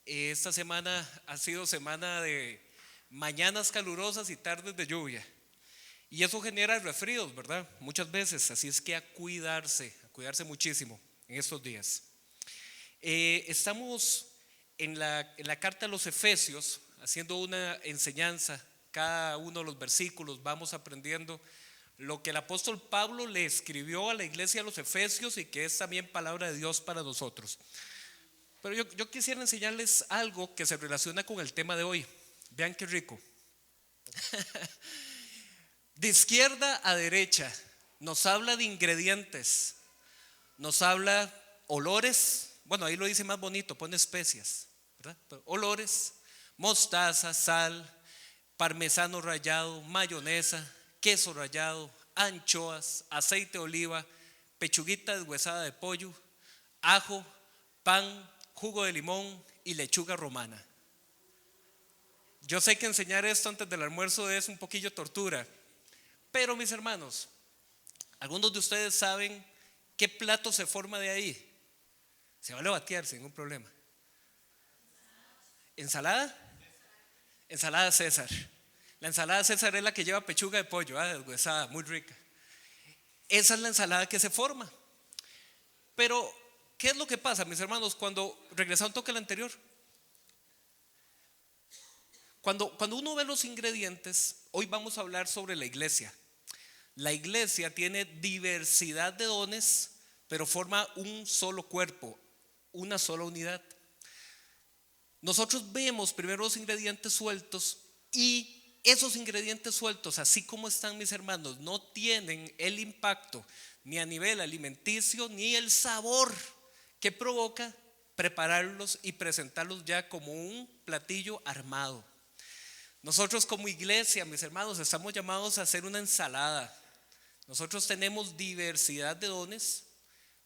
Esta semana ha sido semana de mañanas calurosas y tardes de lluvia. Y eso genera resfríos, ¿verdad? Muchas veces. Así es que a cuidarse muchísimo en estos días. Estamos en la carta a los Efesios haciendo una enseñanza. Cada uno de los versículos vamos aprendiendo lo que el apóstol Pablo le escribió a la iglesia de los Efesios y que es también palabra de Dios para nosotros. Pero yo quisiera enseñarles algo que se relaciona con el tema de hoy. Vean qué rico. De izquierda a derecha nos habla de ingredientes, nos habla olores, bueno, ahí lo dice más bonito, pone especias, ¿verdad? Pero olores, mostaza, sal, parmesano rallado, mayonesa, queso rallado, anchoas, aceite de oliva, pechuguita deshuesada de pollo, ajo, pan, jugo de limón y lechuga romana. Yo sé que enseñar esto antes del almuerzo es un poquillo tortura, pero mis hermanos, algunos de ustedes saben qué plato se forma de ahí. Se vale batear sin ningún problema. ¿Ensalada? Ensalada César. La ensalada César es la que lleva pechuga de pollo, deshuesada, muy rica. Esa es la ensalada que se forma. Pero, ¿qué es lo que pasa, mis hermanos, cuando regresamos a un toque al anterior? Cuando uno ve los ingredientes, hoy vamos a hablar sobre la iglesia. La iglesia tiene diversidad de dones, pero forma un solo cuerpo, una sola unidad. Nosotros vemos primero los ingredientes sueltos y esos ingredientes sueltos, así como están, mis hermanos, no tienen el impacto ni a nivel alimenticio ni el sabor que provoca prepararlos y presentarlos ya como un platillo armado. Nosotros como iglesia, mis hermanos, estamos llamados a hacer una ensalada. Nosotros tenemos diversidad de dones,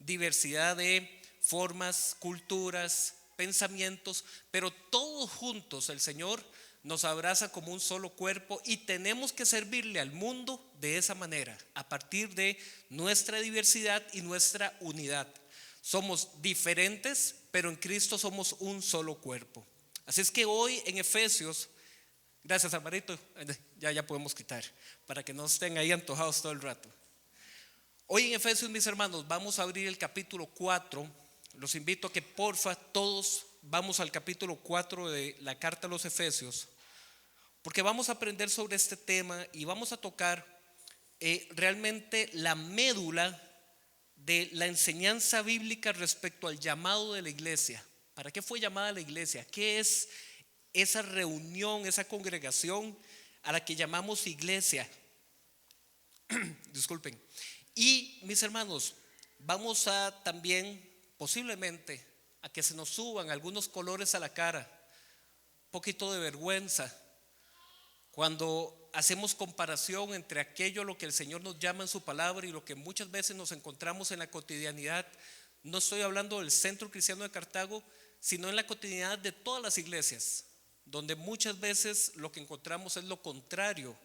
diversidad de formas, culturas, pensamientos, pero todos juntos el Señor nos abraza como un solo cuerpo y tenemos que servirle al mundo de esa manera, a partir de nuestra diversidad y nuestra unidad. Somos diferentes, pero en Cristo somos un solo cuerpo. Así es que hoy en Efesios, gracias Alvarito, ya podemos quitar, para que no estén ahí antojados todo el rato. Hoy en Efesios, mis hermanos, vamos a abrir el capítulo 4. Los invito a que porfa todos vamos al capítulo 4 de la carta a los Efesios, porque vamos a aprender sobre este tema y vamos a tocar realmente la médula de la enseñanza bíblica respecto al llamado de la iglesia. ¿Para qué fue llamada la iglesia? ¿Qué es esa reunión, esa congregación a la que llamamos iglesia? Disculpen. Y mis hermanos, vamos a también posiblemente a que se nos suban algunos colores a la cara, un poquito de vergüenza cuando hacemos comparación entre aquello a lo que el Señor nos llama en su palabra y lo que muchas veces nos encontramos en la cotidianidad. No estoy hablando del Centro Cristiano de Cartago, sino en la cotidianidad de todas las iglesias, donde muchas veces lo que encontramos es lo contrario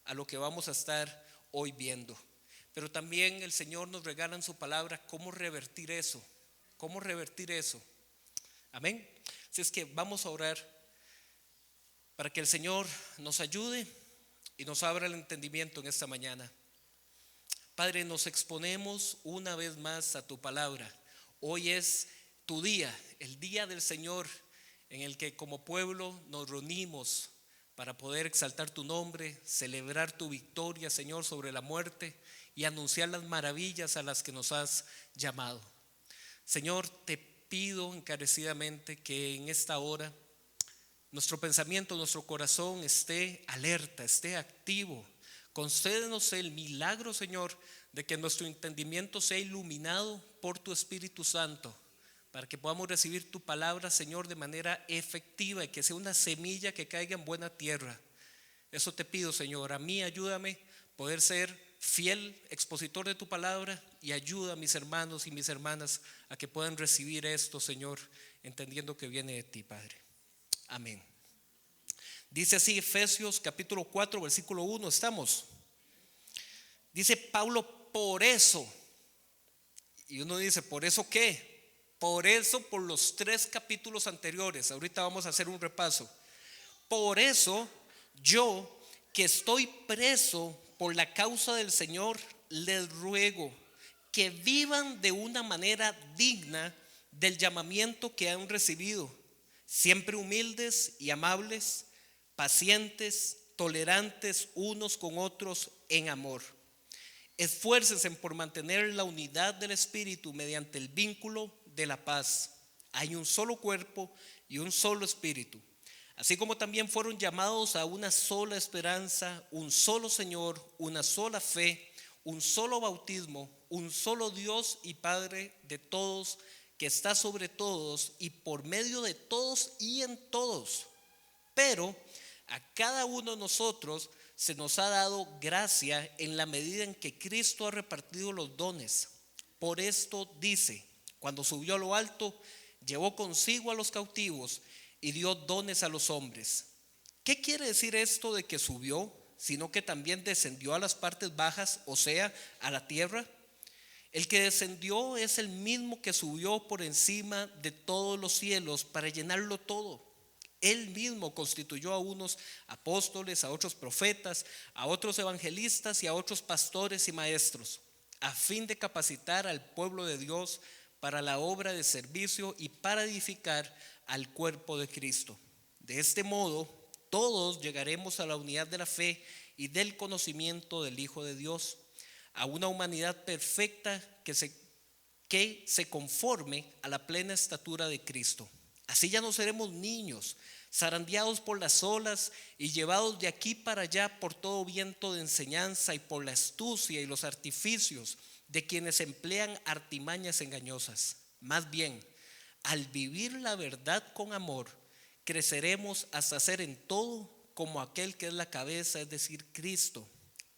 a lo que vamos a estar hoy viendo. Pero también el Señor nos regala en su palabra cómo revertir eso. Amén. Así es que vamos a orar para que el Señor nos ayude y nos abra el entendimiento en esta mañana. Padre, nos exponemos una vez más a tu palabra. Hoy es tu día, el día del Señor, en el que como pueblo nos reunimos para poder exaltar tu nombre, celebrar tu victoria, Señor, sobre la muerte y anunciar las maravillas a las que nos has llamado. Señor, te pido encarecidamente que en esta hora nuestro pensamiento, nuestro corazón esté alerta, esté activo. Concédenos el milagro, Señor, de que nuestro entendimiento sea iluminado por tu Espíritu Santo, para que podamos recibir tu palabra, Señor, de manera efectiva y que sea una semilla que caiga en buena tierra. Eso te pido, Señor. A mí ayúdame a poder ser fiel expositor de tu palabra y ayuda a mis hermanos y mis hermanas a que puedan recibir esto, Señor, entendiendo que viene de ti, Padre. Amén. Dice así Efesios capítulo 4 versículo 1. Estamos. Dice Pablo, por eso. Y uno dice, ¿por eso qué? Por eso, por los 3 capítulos anteriores, ahorita vamos a hacer un repaso. Por eso, yo que estoy preso por la causa del Señor, les ruego que vivan de una manera digna del llamamiento que han recibido, siempre humildes y amables, pacientes, tolerantes unos con otros en amor. Esfuércense por mantener la unidad del Espíritu mediante el vínculo de la paz. Hay un solo cuerpo y un solo Espíritu, así como también fueron llamados a una sola esperanza, un solo Señor, una sola fe, un solo bautismo, un solo Dios y Padre de todos, que está sobre todos y por medio de todos y en todos. Pero a cada uno de nosotros se nos ha dado gracia en la medida en que Cristo ha repartido los dones. Por esto dice: cuando subió a lo alto, llevó consigo a los cautivos y dio dones a los hombres. ¿Qué quiere decir esto de que subió, sino que también descendió a las partes bajas, o sea, a la tierra? El que descendió es el mismo que subió por encima de todos los cielos para llenarlo todo. Él mismo constituyó a unos apóstoles, a otros profetas, a otros evangelistas y a otros pastores y maestros, a fin de capacitar al pueblo de Dios para la obra de servicio y para edificar al cuerpo de Cristo. De este modo, todos llegaremos a la unidad de la fe y del conocimiento del Hijo de Dios, a una humanidad perfecta que se conforme a la plena estatura de Cristo. Así ya no seremos niños, zarandeados por las olas y llevados de aquí para allá por todo viento de enseñanza y por la astucia y los artificios de quienes emplean artimañas engañosas. Más bien, al vivir la verdad con amor, creceremos hasta ser en todo como aquel que es la cabeza, es decir, Cristo.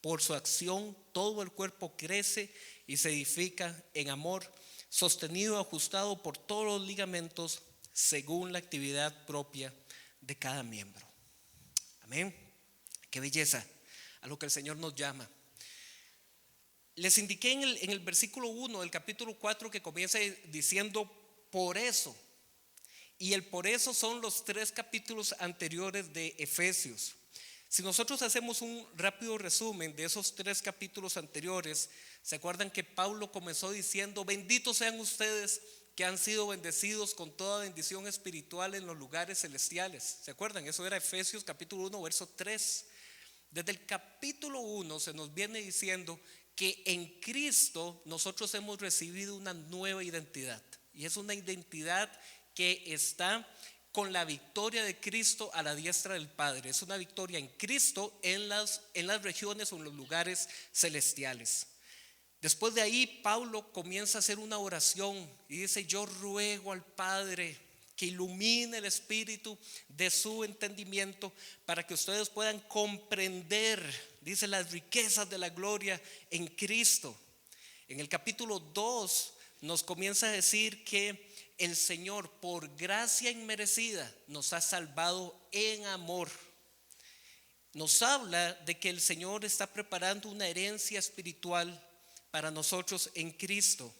Por su acción, todo el cuerpo crece y se edifica en amor, sostenido, ajustado por todos los ligamentos según la actividad propia de cada miembro. Amén. Qué belleza a lo que el Señor nos llama. Les indiqué en el versículo 1 del capítulo 4 que comienza diciendo por eso. Y el por eso son los 3 capítulos anteriores de Efesios. Si nosotros hacemos un rápido resumen de esos 3 capítulos anteriores, ¿se acuerdan que Pablo comenzó diciendo: benditos sean ustedes que han sido bendecidos con toda bendición espiritual en los lugares celestiales? ¿Se acuerdan? Eso era Efesios capítulo 1, verso 3. Desde el capítulo 1 se nos viene diciendo que en Cristo nosotros hemos recibido una nueva identidad. Y es una identidad que está con la victoria de Cristo a la diestra del Padre. Es una victoria en Cristo en las regiones o en los lugares celestiales. Después de ahí, Pablo comienza a hacer una oración y dice: yo ruego al Padre que ilumine el espíritu de su entendimiento para que ustedes puedan comprender, dice, las riquezas de la gloria en Cristo. En el capítulo 2 nos comienza a decir que el Señor, por gracia inmerecida, nos ha salvado en amor. Nos habla de que el Señor está preparando una herencia espiritual para nosotros en Cristo.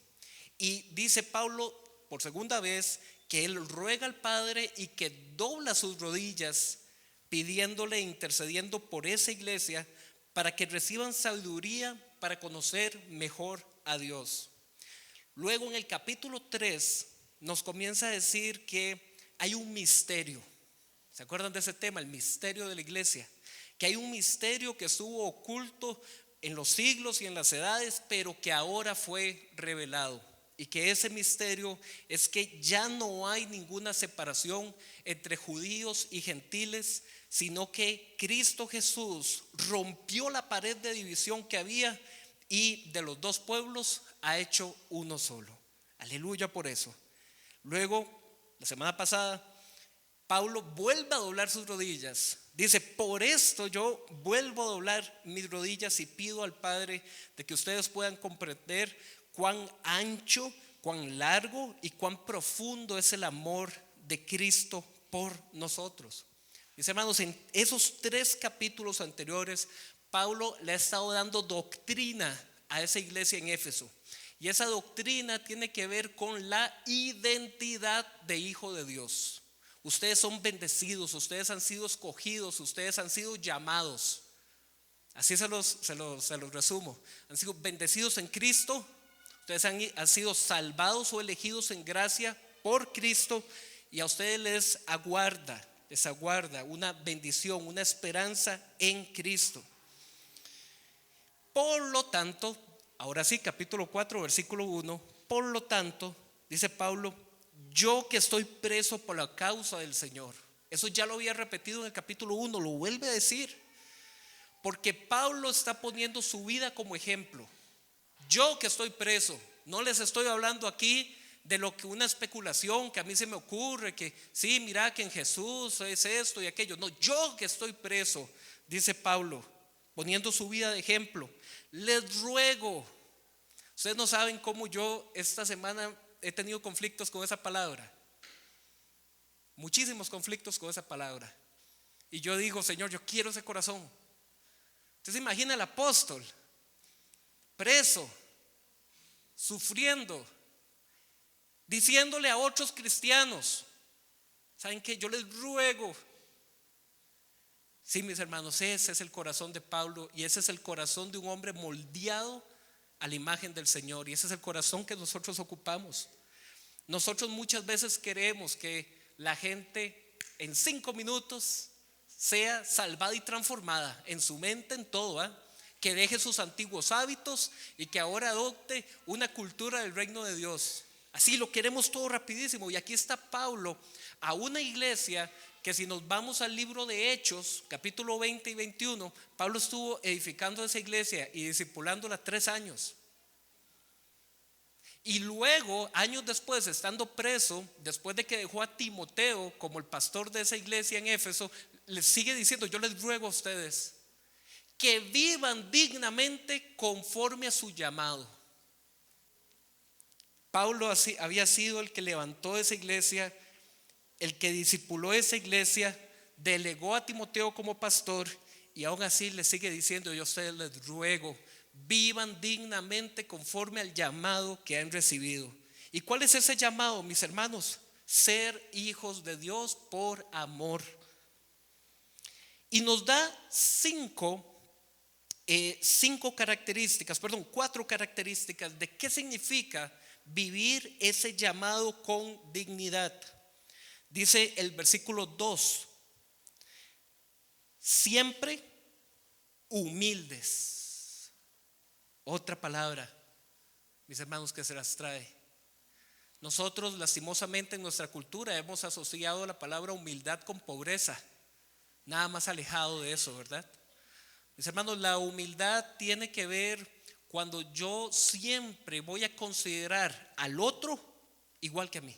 Y dice Pablo por segunda vez que él ruega al Padre y que dobla sus rodillas pidiéndole e intercediendo por esa iglesia para que reciban sabiduría para conocer mejor a Dios. Luego en el capítulo 3 nos comienza a decir que hay un misterio. ¿Se acuerdan de ese tema? El misterio de la iglesia. Que hay un misterio que estuvo oculto en los siglos y en las edades, pero que ahora fue revelado. Y que ese misterio es que ya no hay ninguna separación entre judíos y gentiles, sino que Cristo Jesús rompió la pared de división que había y de los dos pueblos ha hecho uno solo. Aleluya por eso. Luego, la semana pasada, Pablo vuelve a doblar sus rodillas. Dice: por esto yo vuelvo a doblar mis rodillas y pido al Padre de que ustedes puedan comprender cuán ancho, cuán largo y cuán profundo es el amor de Cristo por nosotros. Mis hermanos, en esos 3 capítulos anteriores, Pablo le ha estado dando doctrina a esa iglesia en Éfeso. Y esa doctrina tiene que ver con la identidad de hijo de Dios. Ustedes son bendecidos, ustedes han sido escogidos, ustedes han sido llamados. Así se los resumo. Han sido bendecidos en Cristo, ustedes han sido salvados o elegidos en gracia por Cristo, y a ustedes les aguarda una bendición, una esperanza en Cristo. Por lo tanto, ahora sí, capítulo 4, versículo 1. Por lo tanto, dice Pablo, yo que estoy preso por la causa del Señor. Eso ya lo había repetido en el capítulo 1, lo vuelve a decir. Porque Pablo está poniendo su vida como ejemplo. Yo que estoy preso, no les estoy hablando aquí de lo que una especulación que a mí se me ocurre, que sí, mira que en Jesús es esto y aquello. No, yo que estoy preso, dice Pablo, poniendo su vida de ejemplo. Les ruego. Ustedes no saben cómo yo esta semana he tenido conflictos con esa palabra. Muchísimos conflictos con esa palabra. Y yo digo, Señor, yo quiero ese corazón. Entonces imagina el apóstol preso, sufriendo, diciéndole a otros cristianos, ¿saben qué? Yo les ruego. Sí, mis hermanos, ese es el corazón de Pablo, y ese es el corazón de un hombre moldeado a la imagen del Señor, y ese es el corazón que nosotros ocupamos. Nosotros muchas veces queremos que la gente en 5 minutos sea salvada y transformada en su mente, en todo, que deje sus antiguos hábitos y que ahora adopte una cultura del reino de Dios. Así lo queremos todo rapidísimo. Y aquí está Pablo a una iglesia que, si nos vamos al libro de Hechos, capítulo 20 y 21, Pablo estuvo edificando esa iglesia y discipulándola 3 años. Y luego, años después, estando preso, después de que dejó a Timoteo como el pastor de esa iglesia en Éfeso, les sigue diciendo, yo les ruego a ustedes que vivan dignamente conforme a su llamado. Pablo había sido el que levantó esa iglesia, el que discipuló esa iglesia, delegó a Timoteo como pastor, y aún así les sigue diciendo, yo a ustedes les ruego, vivan dignamente conforme al llamado que han recibido. ¿Y cuál es ese llamado, mis hermanos? Ser hijos de Dios por amor. Y nos da 4 características de qué significa vivir ese llamado con dignidad. Dice el versículo 2, siempre humildes. Otra palabra, mis hermanos, que se las trae. Nosotros lastimosamente en nuestra cultura hemos asociado la palabra humildad con pobreza. Nada más alejado de eso, ¿verdad? Mis hermanos, la humildad tiene que ver cuando yo siempre voy a considerar al otro igual que a mí.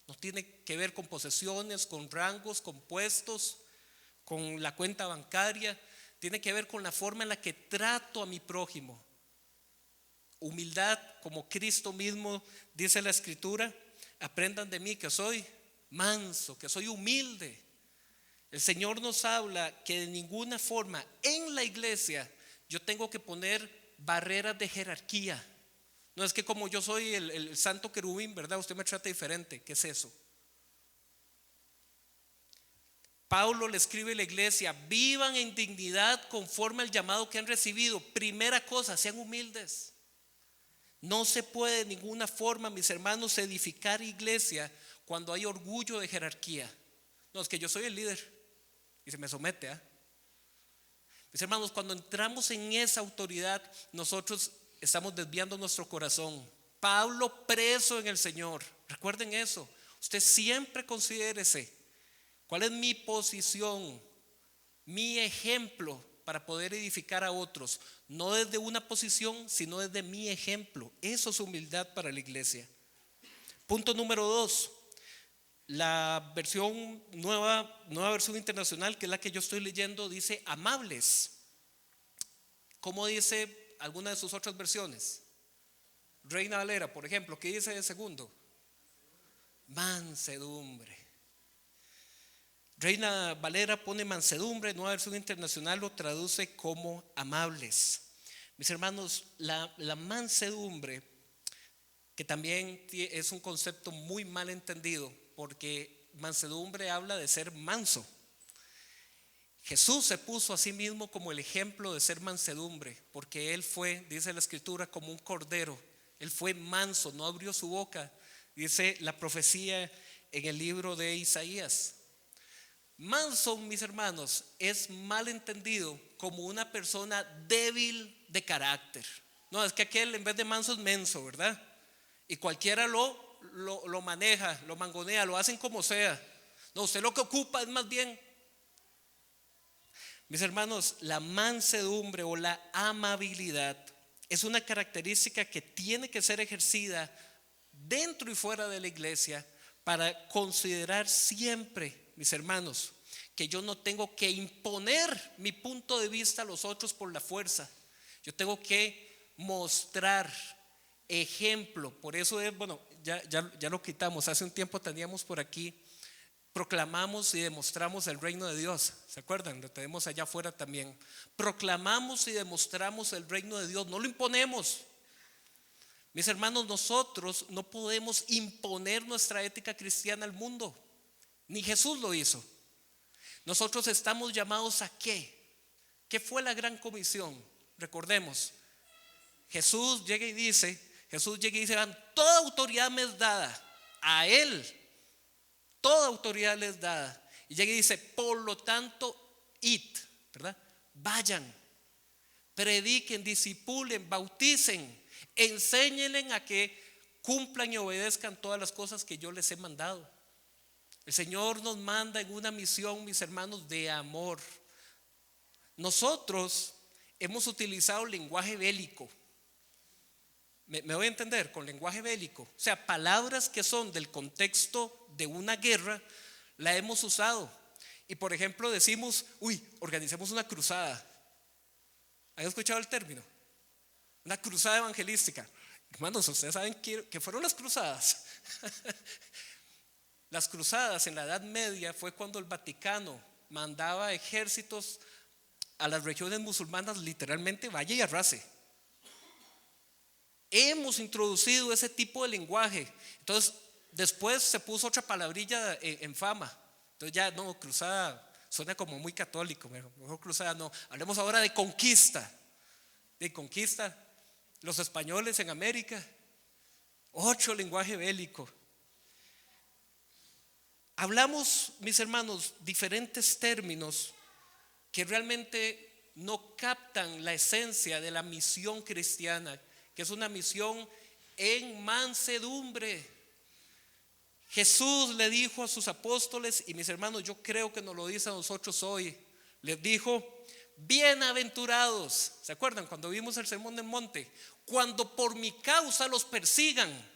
No tiene que ver con posesiones, con rangos, con puestos, con la cuenta bancaria. Tiene que ver con la forma en la que trato a mi prójimo. Humildad, como Cristo mismo dice la Escritura, aprendan de mí que soy manso, que soy humilde. El Señor nos habla que de ninguna forma en la iglesia yo tengo que poner barreras de jerarquía. No es que como yo soy el santo querubín, ¿verdad? Usted me trata diferente. ¿Qué es eso? Pablo le escribe a la iglesia, vivan en dignidad conforme al llamado que han recibido. Primera cosa, sean humildes. No se puede de ninguna forma, mis hermanos, edificar iglesia cuando hay orgullo de jerarquía. No, es que yo soy el líder y se me somete. Mis hermanos, cuando entramos en esa autoridad, nosotros estamos desviando nuestro corazón. Pablo preso en el Señor, recuerden eso. Usted siempre considérese cuál es mi posición, mi ejemplo para poder edificar a otros, no desde una posición, sino desde mi ejemplo. Eso es humildad para la iglesia. Punto número 2. La versión nueva versión internacional, que es la que yo estoy leyendo, dice amables. ¿Cómo dice alguna de sus otras versiones? Reina Valera, por ejemplo, ¿qué dice de segundo? Mansedumbre. Reina Valera pone mansedumbre, nueva versión internacional lo traduce como amables. Mis hermanos, la mansedumbre que también es un concepto muy mal entendido, porque mansedumbre habla de ser manso. Jesús se puso a sí mismo como el ejemplo de ser mansedumbre, porque Él fue, dice la Escritura, como un cordero. Él fue manso, no abrió su boca, dice la profecía en el libro de Isaías. Manso, mis hermanos, es mal entendido como una persona débil de carácter. No, es que aquel en vez de manso es menso, ¿verdad? Y cualquiera lo maneja, lo mangonea, lo hacen como sea. No, usted lo que ocupa es más bien. Mis hermanos, la mansedumbre o la amabilidad es una característica que tiene que ser ejercida dentro y fuera de la iglesia para considerar siempre, mis hermanos, que yo no tengo que imponer mi punto de vista a los otros por la fuerza. Yo tengo que mostrar ejemplo. Por eso es, bueno, ya lo quitamos. Hace un tiempo teníamos por aquí: proclamamos y demostramos el reino de Dios. ¿Se acuerdan? Lo tenemos allá afuera también. Proclamamos y demostramos el reino de Dios, no lo imponemos. Mis hermanos, nosotros no podemos imponer nuestra ética cristiana al mundo, ni Jesús lo hizo. Nosotros estamos llamados ¿a qué? ¿Qué fue la gran comisión? Recordemos, Jesús llega y dice, toda autoridad me es dada. A Él toda autoridad les es dada. Y llega y dice, por lo tanto, id, ¿verdad? Vayan, prediquen, discipulen, bauticen, enséñenle a que cumplan y obedezcan todas las cosas que yo les he mandado. El Señor nos manda en una misión, mis hermanos, de amor. Nosotros hemos utilizado lenguaje bélico. Me voy a entender con lenguaje bélico. O sea, palabras que son del contexto de una guerra, la hemos usado. Y por ejemplo decimos, organicemos una cruzada. ¿Han escuchado el término? Una cruzada evangelística. Hermanos, ustedes saben qué fueron las cruzadas. Las cruzadas en la Edad Media fue cuando el Vaticano mandaba ejércitos a las regiones musulmanas, literalmente vaya y arrase. Hemos introducido ese tipo de lenguaje. Entonces después se puso otra palabrilla en fama. Entonces ya no, cruzada suena como muy católico. Mejor cruzada no. Hablemos ahora de conquista. De conquista. Los españoles en América. Otro lenguaje bélico. Hablamos, mis hermanos, diferentes términos que realmente no captan la esencia de la misión cristiana, que es una misión en mansedumbre. Jesús le dijo a sus apóstoles, y mis hermanos, yo creo que nos lo dice a nosotros hoy, les dijo, bienaventurados. ¿Se acuerdan cuando vimos el sermón del monte? Cuando por mi causa los persigan,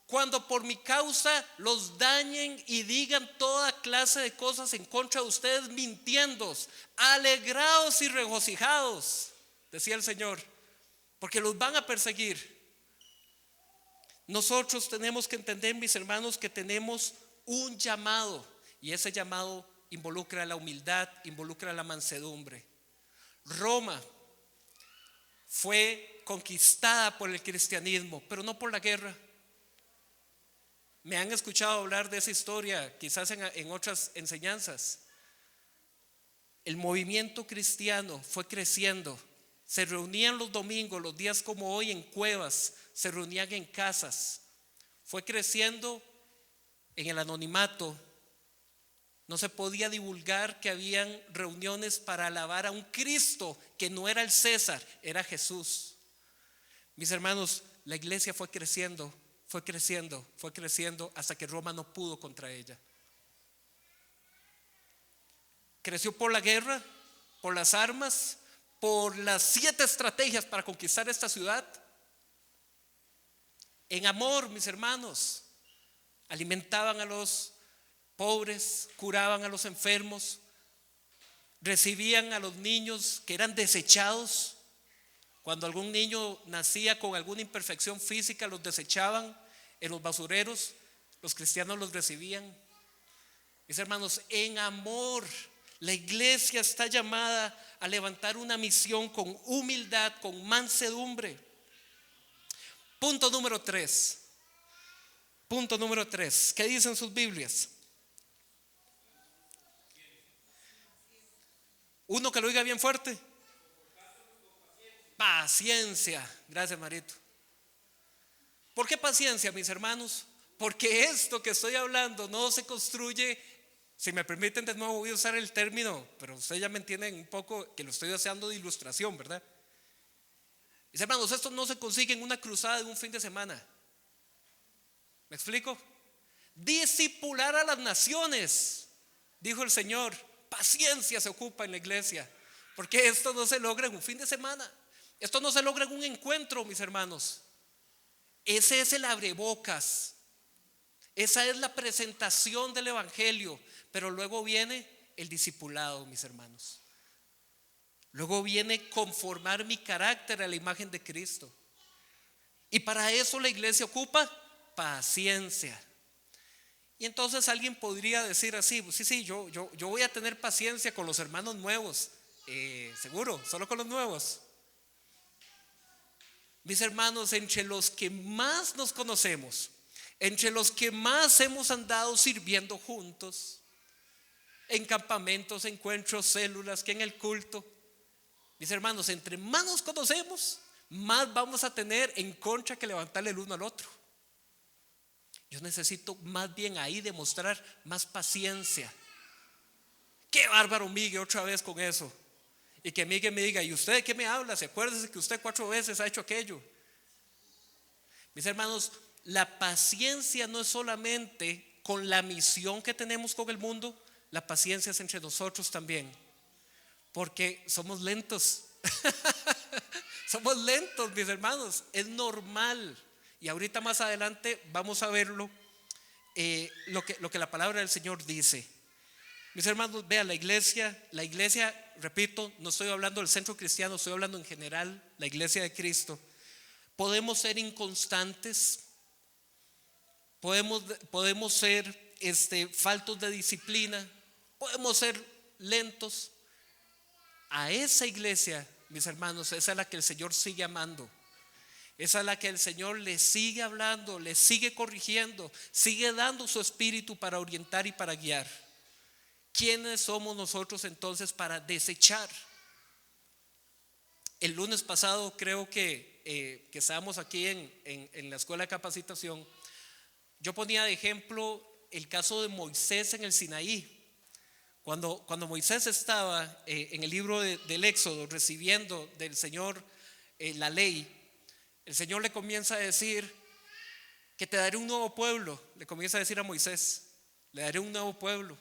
cuando por mi causa los dañen y digan toda clase de cosas en contra de ustedes mintiendo, alegraos y regocijados, decía el Señor, porque los van a perseguir. Nosotros tenemos que entender, mis hermanos, que tenemos un llamado, y ese llamado involucra la humildad, involucra la mansedumbre. Roma fue conquistada por el cristianismo, pero no por la guerra. Me han escuchado hablar de esa historia, quizás en otras enseñanzas. El movimiento cristiano fue creciendo. Se reunían los domingos, los días como hoy, en cuevas, se reunían en casas. Fue creciendo en el anonimato. No se podía divulgar que habían reuniones para alabar a un Cristo que no era el César, era Jesús. Mis hermanos, la iglesia fue creciendo hasta que Roma no pudo contra ella. Creció por la guerra, por las armas, por las 7 estrategias para conquistar esta ciudad. En amor, mis hermanos, alimentaban a los pobres, curaban a los enfermos, recibían a los niños que eran desechados. Cuando algún niño nacía con alguna imperfección física, los desechaban en los basureros. Los cristianos los recibían. Mis hermanos, en amor, la iglesia está llamada a levantar una misión con humildad, con mansedumbre. Punto número 3. Punto número 3. ¿Qué dicen sus Biblias? Uno que lo diga bien fuerte. Paciencia. Gracias, Marito. ¿Por qué paciencia, mis hermanos? Porque esto que estoy hablando no se construye, si me permiten de nuevo voy a usar el término, pero ustedes ya me entienden un poco que lo estoy haciendo de ilustración, ¿verdad? Mis hermanos, esto no se consigue en una cruzada de un fin de semana. ¿Me explico? Discipular a las naciones, dijo el Señor. Paciencia se ocupa en la iglesia, porque esto no se logra en un fin de semana. Esto no se logra en un encuentro, mis hermanos. Ese es el abrebocas. Esa es la presentación del evangelio. Pero luego viene el discipulado, mis hermanos. Luego viene conformar mi carácter a la imagen de Cristo. Y para eso la iglesia ocupa paciencia. Y entonces alguien podría decir así: pues sí, yo voy a tener paciencia con los hermanos nuevos. Seguro, solo con los nuevos. Mis hermanos, entre los que más nos conocemos, entre los que más hemos andado sirviendo juntos, en campamentos, encuentros, células, que en el culto, mis hermanos, entre más nos conocemos, más vamos a tener en contra que levantarle el uno al otro. Yo necesito más bien ahí demostrar más paciencia. Qué bárbaro, Miguel, otra vez con eso. Y que Miguel me diga: ¿y usted de qué me habla? ¿Se acuerda que usted 4 veces ha hecho aquello? Mis hermanos, la paciencia no es solamente con la misión que tenemos con el mundo. La paciencia es entre nosotros también, porque somos lentos. Somos lentos, mis hermanos, es normal. Y ahorita más adelante vamos a verlo, lo que la palabra del Señor dice. Mis hermanos, vean, la iglesia, repito, no estoy hablando del centro cristiano, estoy hablando en general, la iglesia de Cristo. Podemos ser inconstantes, podemos ser faltos de disciplina, podemos ser lentos. A esa iglesia, mis hermanos, esa es la que el Señor sigue amando. Esa es la que el Señor le sigue hablando, le sigue corrigiendo, sigue dando su espíritu para orientar y para guiar. ¿Quiénes somos nosotros entonces para desechar? El lunes pasado creo que estábamos aquí en la escuela de capacitación. Yo ponía de ejemplo el caso de Moisés en el Sinaí. Cuando Moisés estaba en el libro del Éxodo recibiendo del Señor la ley, el Señor le comienza a decir que te daré un nuevo pueblo. Le comienza a decir a Moisés: le daré un nuevo pueblo.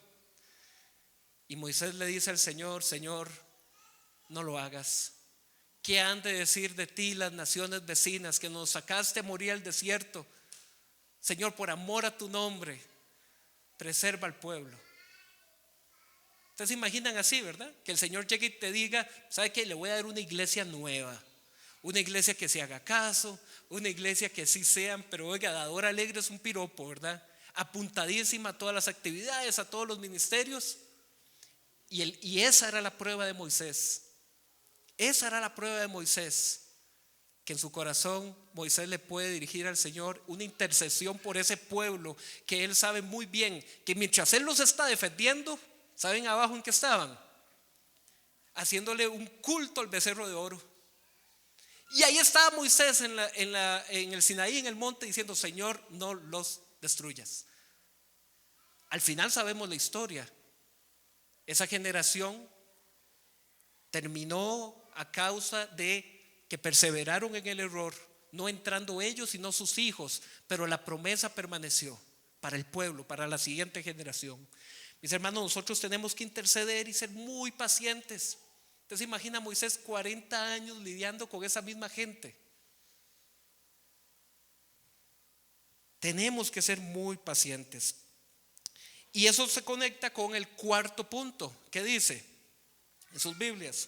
Y Moisés le dice al Señor: Señor, no lo hagas. ¿Qué han de decir de ti las naciones vecinas, que nos sacaste a morir al desierto? Señor, por amor a tu nombre, preserva al pueblo. Ustedes se imaginan así, ¿verdad? Que el Señor llegue y te diga: ¿sabe qué? Le voy a dar una iglesia nueva, una iglesia que se haga caso, una iglesia que sí sean, pero oiga, dador alegre es un piropo, ¿verdad? Apuntadísima a todas las actividades, a todos los ministerios. Y esa era la prueba de Moisés. Esa era la prueba de Moisés, que en su corazón Moisés le puede dirigir al Señor una intercesión por ese pueblo, que él sabe muy bien que mientras él los está defendiendo, ¿saben abajo en qué estaban? Haciéndole un culto al becerro de oro. Y ahí estaba Moisés en el Sinaí, en el monte, diciendo: Señor, no los destruyas. Al final sabemos la historia. Esa generación terminó a causa de que perseveraron en el error, no entrando ellos sino sus hijos, pero la promesa permaneció para el pueblo, para la siguiente generación. Mis hermanos, nosotros tenemos que interceder y ser muy pacientes. Usted se imagina a Moisés 40 años lidiando con esa misma gente. Tenemos que ser muy pacientes. Y eso se conecta con el cuarto punto. ¿Qué dice en sus Biblias?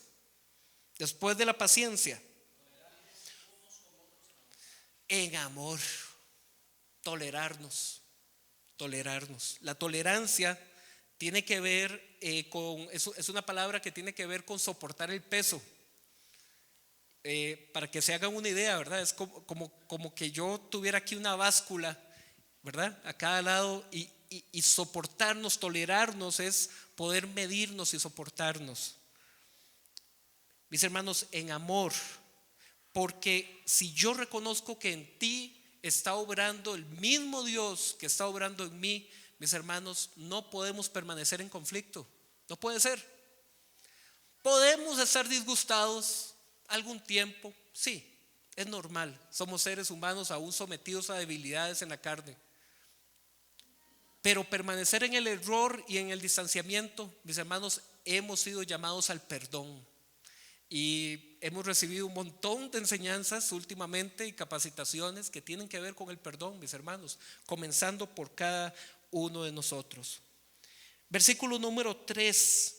Después de la paciencia, en amor, tolerarnos. La tolerancia tiene que ver es una palabra que tiene que ver con soportar el peso. para que se hagan una idea, ¿verdad? Es como que yo tuviera aquí una báscula, ¿verdad? A cada lado y soportarnos, tolerarnos es poder medirnos y soportarnos. Mis hermanos, en amor, porque si yo reconozco que en ti está obrando el mismo Dios que está obrando en mí, mis hermanos, no podemos permanecer en conflicto. No puede ser. Podemos estar disgustados algún tiempo, sí, es normal. Somos seres humanos aún sometidos a debilidades en la carne. Pero permanecer en el error y en el distanciamiento, mis hermanos, hemos sido llamados al perdón. Y hemos recibido un montón de enseñanzas últimamente y capacitaciones que tienen que ver con el perdón, mis hermanos, comenzando por cada uno de nosotros. Versículo número 3,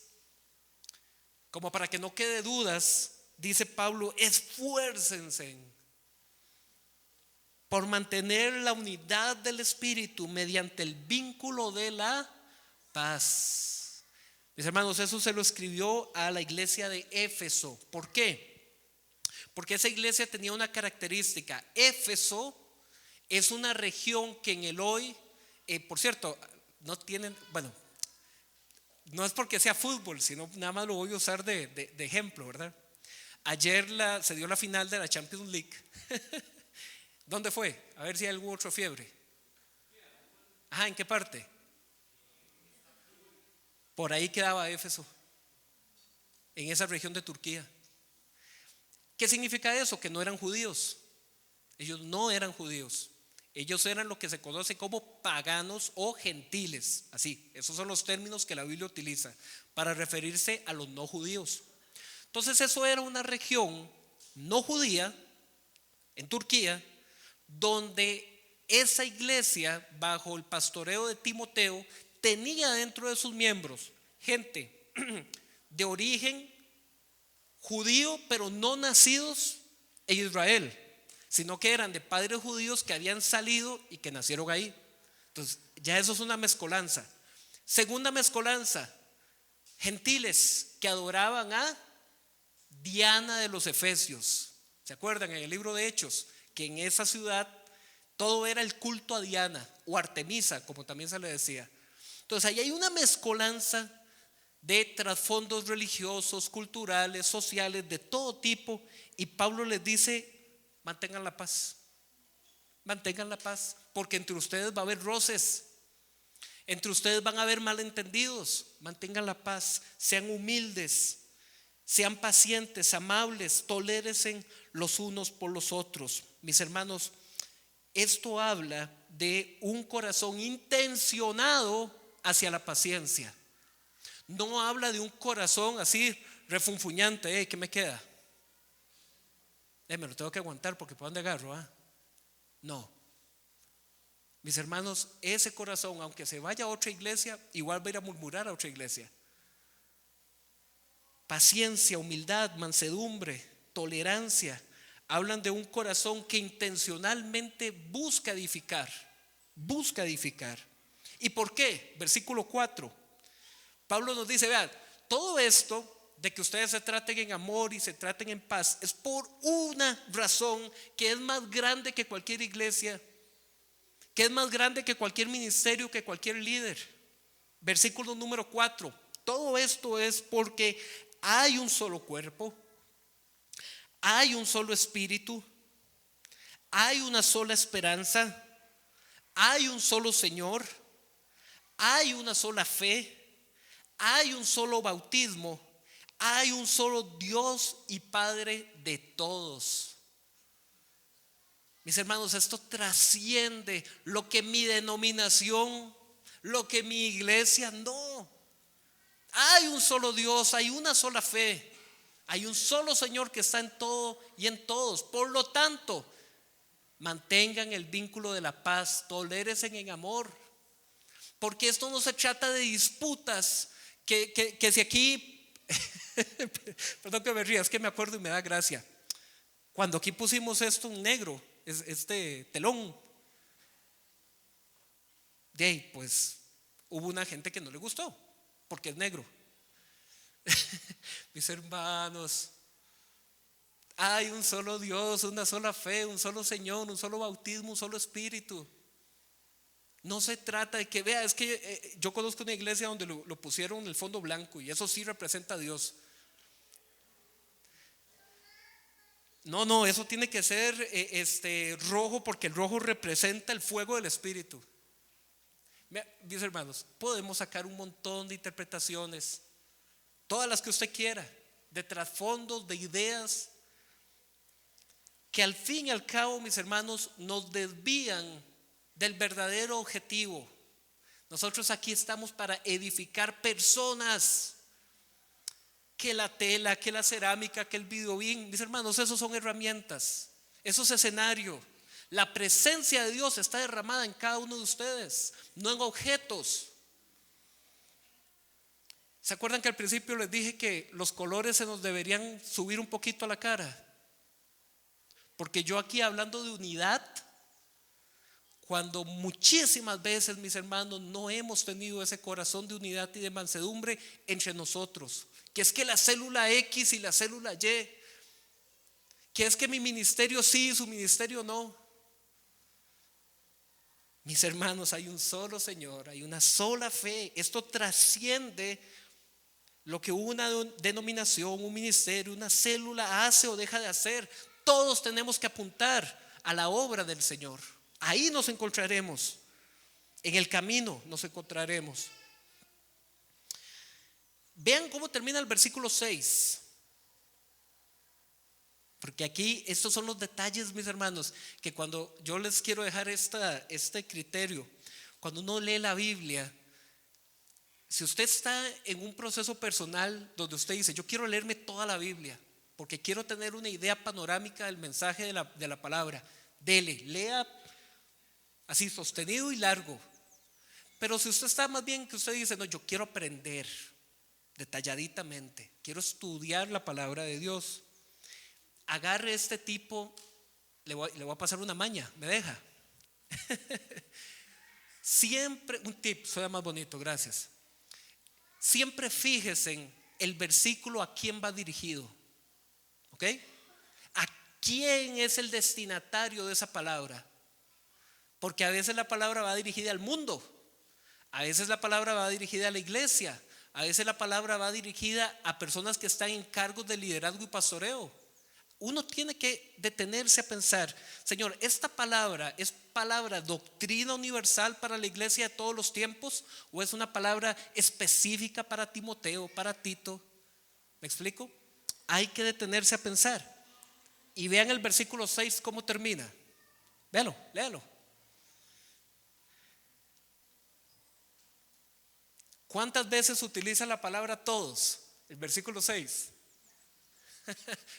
como para que no quede dudas, dice Pablo: esfuércense por mantener la unidad del Espíritu mediante el vínculo de la paz. Mis hermanos, eso se lo escribió a la iglesia de Éfeso. ¿Por qué? Porque esa iglesia tenía una característica. Éfeso es una región que en el hoy, por cierto, no tienen, bueno, no es porque sea fútbol, sino nada más lo voy a usar de ejemplo, ¿verdad? Ayer se dio la final de la Champions League. ¿Dónde fue? A ver si hay algún otro fiebre. Ajá, ¿en qué parte? Por ahí quedaba Éfeso, en esa región de Turquía. ¿Qué significa eso? Que no eran judíos. Ellos no eran judíos. Ellos eran lo que se conoce como paganos o gentiles. Así, esos son los términos que la Biblia utiliza para referirse a los no judíos. Entonces eso era una región no judía en Turquía, donde esa iglesia, bajo el pastoreo de Timoteo, tenía dentro de sus miembros gente de origen judío, pero no nacidos en Israel, sino que eran de padres judíos que habían salido y que nacieron ahí. Entonces ya eso es una mezcolanza. Segunda mezcolanza: gentiles que adoraban a Diana de los Efesios. ¿Se acuerdan en el libro de Hechos que en esa ciudad todo era el culto a Diana o Artemisa, como también se le decía? Entonces ahí hay una mezcolanza de trasfondos religiosos, culturales, sociales, de todo tipo. Y Pablo les dice: mantengan la paz, porque entre ustedes va a haber roces, entre ustedes van a haber malentendidos. Mantengan la paz, sean humildes, sean pacientes, amables, tolérense los unos por los otros. Mis hermanos, esto habla de un corazón intencionado hacia la paciencia. No habla de un corazón así refunfuñante. ¿Qué me queda? Me lo tengo que aguantar porque ¿para dónde agarro? No. Mis hermanos, ese corazón, aunque se vaya a otra iglesia, igual va a ir a murmurar a otra iglesia. Paciencia, humildad, mansedumbre, tolerancia, hablan de un corazón que intencionalmente busca edificar. ¿Y por qué? Versículo 4. Pablo nos dice: vean, todo esto de que ustedes se traten en amor y se traten en paz es por una razón que es más grande que cualquier iglesia, que es más grande que cualquier ministerio, que cualquier líder. Versículo número 4. Todo esto es porque hay un solo cuerpo, hay un solo espíritu, hay una sola esperanza, hay un solo Señor, hay una sola fe, hay un solo bautismo, hay un solo Dios y Padre de todos. Mis hermanos, esto trasciende lo que mi denominación, lo que mi iglesia, no. Hay un solo Dios, hay una sola fe, hay un solo Señor que está en todo y en todos. Por lo tanto, mantengan el vínculo de la paz, tolérense en amor, porque esto no se trata de disputas que si aquí perdón que me ría, es que me acuerdo y me da gracia. Cuando aquí pusimos esto en negro, este telón, de ahí pues hubo una gente que no le gustó porque es negro. Mis hermanos, Hay un solo Dios, una sola fe, un solo Señor, un solo bautismo, un solo Espíritu. No se trata de que vea, es que yo conozco una iglesia donde lo pusieron en el fondo blanco y eso sí representa a Dios. No, eso tiene que ser rojo porque el rojo representa el fuego del Espíritu. Mis hermanos, podemos sacar un montón de interpretaciones, todas las que usted quiera, de trasfondos, de ideas, que al fin y al cabo, mis hermanos, nos desvían del verdadero objetivo. Nosotros aquí estamos para edificar personas. Que la tela, que la cerámica, que el videobeam, mis hermanos, esos son herramientas, eso es escenario. La presencia de Dios está derramada en cada uno de ustedes, no en objetos. ¿Se acuerdan que al principio les dije que los colores se nos deberían subir un poquito a la cara? Porque yo aquí hablando de unidad, cuando muchísimas veces, mis hermanos, no hemos tenido ese corazón de unidad y de mansedumbre entre nosotros, que es que la célula X y la célula Y, que es que mi ministerio sí, su ministerio no. Mis hermanos, hay un solo Señor, hay una sola fe. Esto trasciende lo que una denominación, un ministerio, una célula hace o deja de hacer. Todos tenemos que apuntar a la obra del Señor. Ahí nos encontraremos, en el camino nos encontraremos. Vean cómo termina el versículo 6. Porque aquí estos son los detalles, mis hermanos, que cuando yo les quiero dejar este criterio, cuando uno lee la Biblia, si usted está en un proceso personal donde usted dice, yo quiero leerme toda la Biblia, porque quiero tener una idea panorámica del mensaje de la palabra, dele, lea así sostenido y largo. Pero si usted está más bien que usted dice, no, yo quiero aprender detalladitamente, quiero estudiar la palabra de Dios, agarre este tipo, le voy a pasar una maña, ¿me deja? Siempre, un tip, suena más bonito, gracias. Siempre fíjese en el versículo a quién va dirigido, ¿ok? ¿A quién es el destinatario de esa palabra? Porque a veces la palabra va dirigida al mundo, a veces la palabra va dirigida a la iglesia, a veces la palabra va dirigida a personas que están en cargos de liderazgo y pastoreo. Uno tiene que detenerse a pensar, Señor, ¿esta palabra es palabra doctrina universal para la iglesia de todos los tiempos o es una palabra específica para Timoteo, para Tito? ¿Me explico? Hay que detenerse a pensar. Y vean el versículo 6 cómo termina. Véalo, léalo. ¿Cuántas veces utiliza la palabra todos? El versículo 6.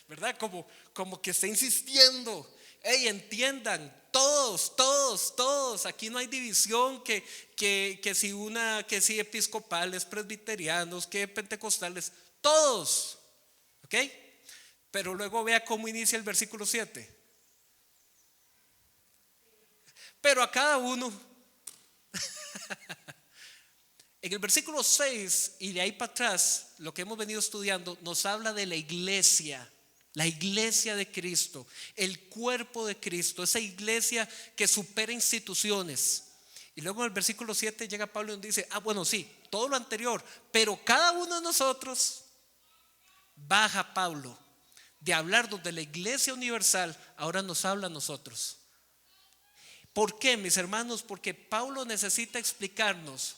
¿Verdad? Como que está insistiendo. Hey, entiendan, todos. Aquí no hay división que si episcopales, presbiterianos, que pentecostales, todos. ¿Ok? Pero luego vea cómo inicia el versículo 7. Pero a cada uno. En el versículo 6 y de ahí para atrás, lo que hemos venido estudiando nos habla de la iglesia de Cristo, el cuerpo de Cristo, esa iglesia que supera instituciones. Y luego en el versículo 7 llega Pablo y dice, bueno, sí, todo lo anterior, pero cada uno de nosotros, baja Pablo de hablarnos de la iglesia universal, ahora nos habla a nosotros. ¿Por qué, mis hermanos? Porque Pablo necesita explicarnos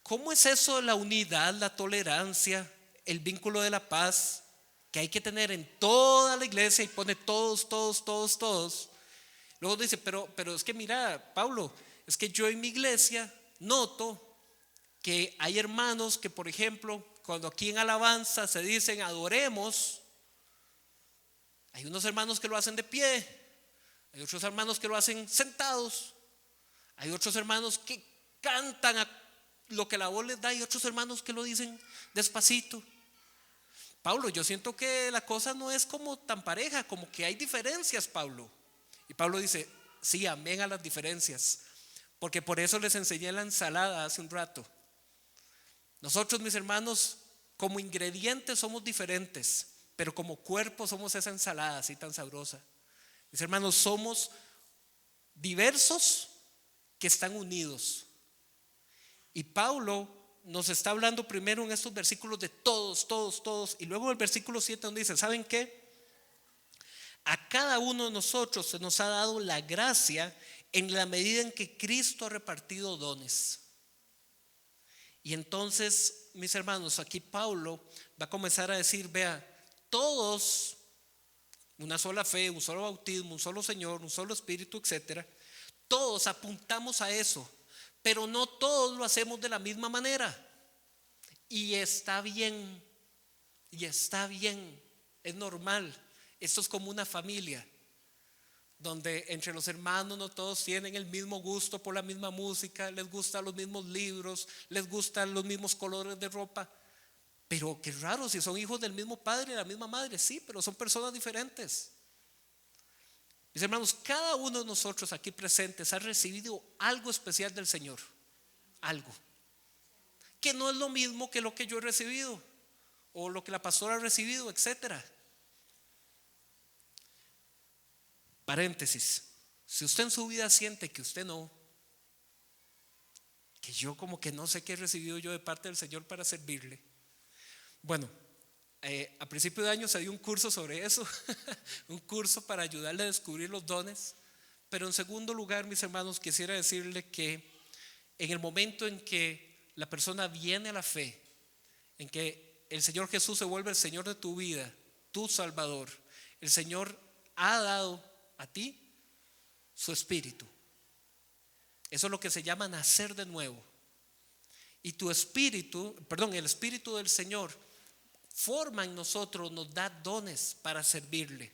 ¿cómo es eso de la unidad, la tolerancia, el vínculo de la paz que hay que tener en toda la iglesia? Y pone todos. Luego dice, pero es que mira, Pablo, es que yo en mi iglesia noto que hay hermanos que, por ejemplo, cuando aquí en alabanza se dicen adoremos, hay unos hermanos que lo hacen de pie, hay otros hermanos que lo hacen sentados, hay otros hermanos que cantan a lo que la voz les da y otros hermanos que lo dicen despacito. Pablo, yo siento que la cosa no es como tan pareja, como que hay diferencias, Pablo. Y Pablo dice, sí, amén a las diferencias, porque por eso les enseñé la ensalada hace un rato. Nosotros, mis hermanos, como ingredientes somos diferentes, pero como cuerpo somos esa ensalada así tan sabrosa. Mis hermanos, somos diversos que están unidos. Y Pablo nos está hablando primero en estos versículos de todos, todos, todos, y luego el versículo 7 donde dice, ¿saben qué? A cada uno de nosotros se nos ha dado la gracia en la medida en que Cristo ha repartido dones. Y entonces, mis hermanos, aquí Pablo va a comenzar a decir, vea, todos, una sola fe, un solo bautismo, un solo Señor, un solo Espíritu, etcétera, todos apuntamos a eso, pero no todos lo hacemos de la misma manera. Y está bien, es normal. Esto es como una familia, donde entre los hermanos no todos tienen el mismo gusto por la misma música, les gustan los mismos libros, les gustan los mismos colores de ropa. Pero qué raro, si son hijos del mismo padre y la misma madre, sí, pero son personas diferentes. Mis hermanos, cada uno de nosotros aquí presentes ha recibido algo especial del Señor, algo que no es lo mismo que lo que yo he recibido o lo que la pastora ha recibido, etcétera. Paréntesis, si usted en su vida siente que usted no, que yo como que no sé qué he recibido yo de parte del Señor para servirle, bueno, a principio de año se dio un curso sobre eso, un curso para ayudarle a descubrir los dones. Pero en segundo lugar, mis hermanos, quisiera decirle que en el momento en que la persona viene a la fe, en que el Señor Jesús se vuelve el Señor de tu vida, tu Salvador, el Señor ha dado a ti su espíritu. Eso es lo que se llama nacer de nuevo. Y tu espíritu, el espíritu del Señor forma en nosotros, nos da dones para servirle.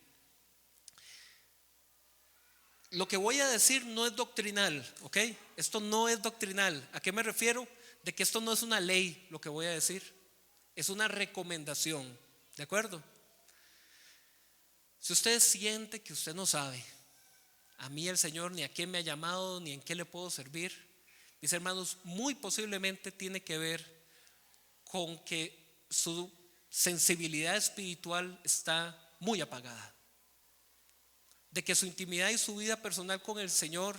Lo que voy a decir no es doctrinal, ¿ok? Esto no es doctrinal. ¿A qué me refiero? De que esto no es una ley, lo que voy a decir. Es una recomendación, ¿de acuerdo? Si usted siente que usted no sabe, a mí el Señor ni a quién me ha llamado, ni en qué le puedo servir, mis hermanos, muy posiblemente tiene que ver con que su sensibilidad espiritual está muy apagada, de que su intimidad y su vida personal con el Señor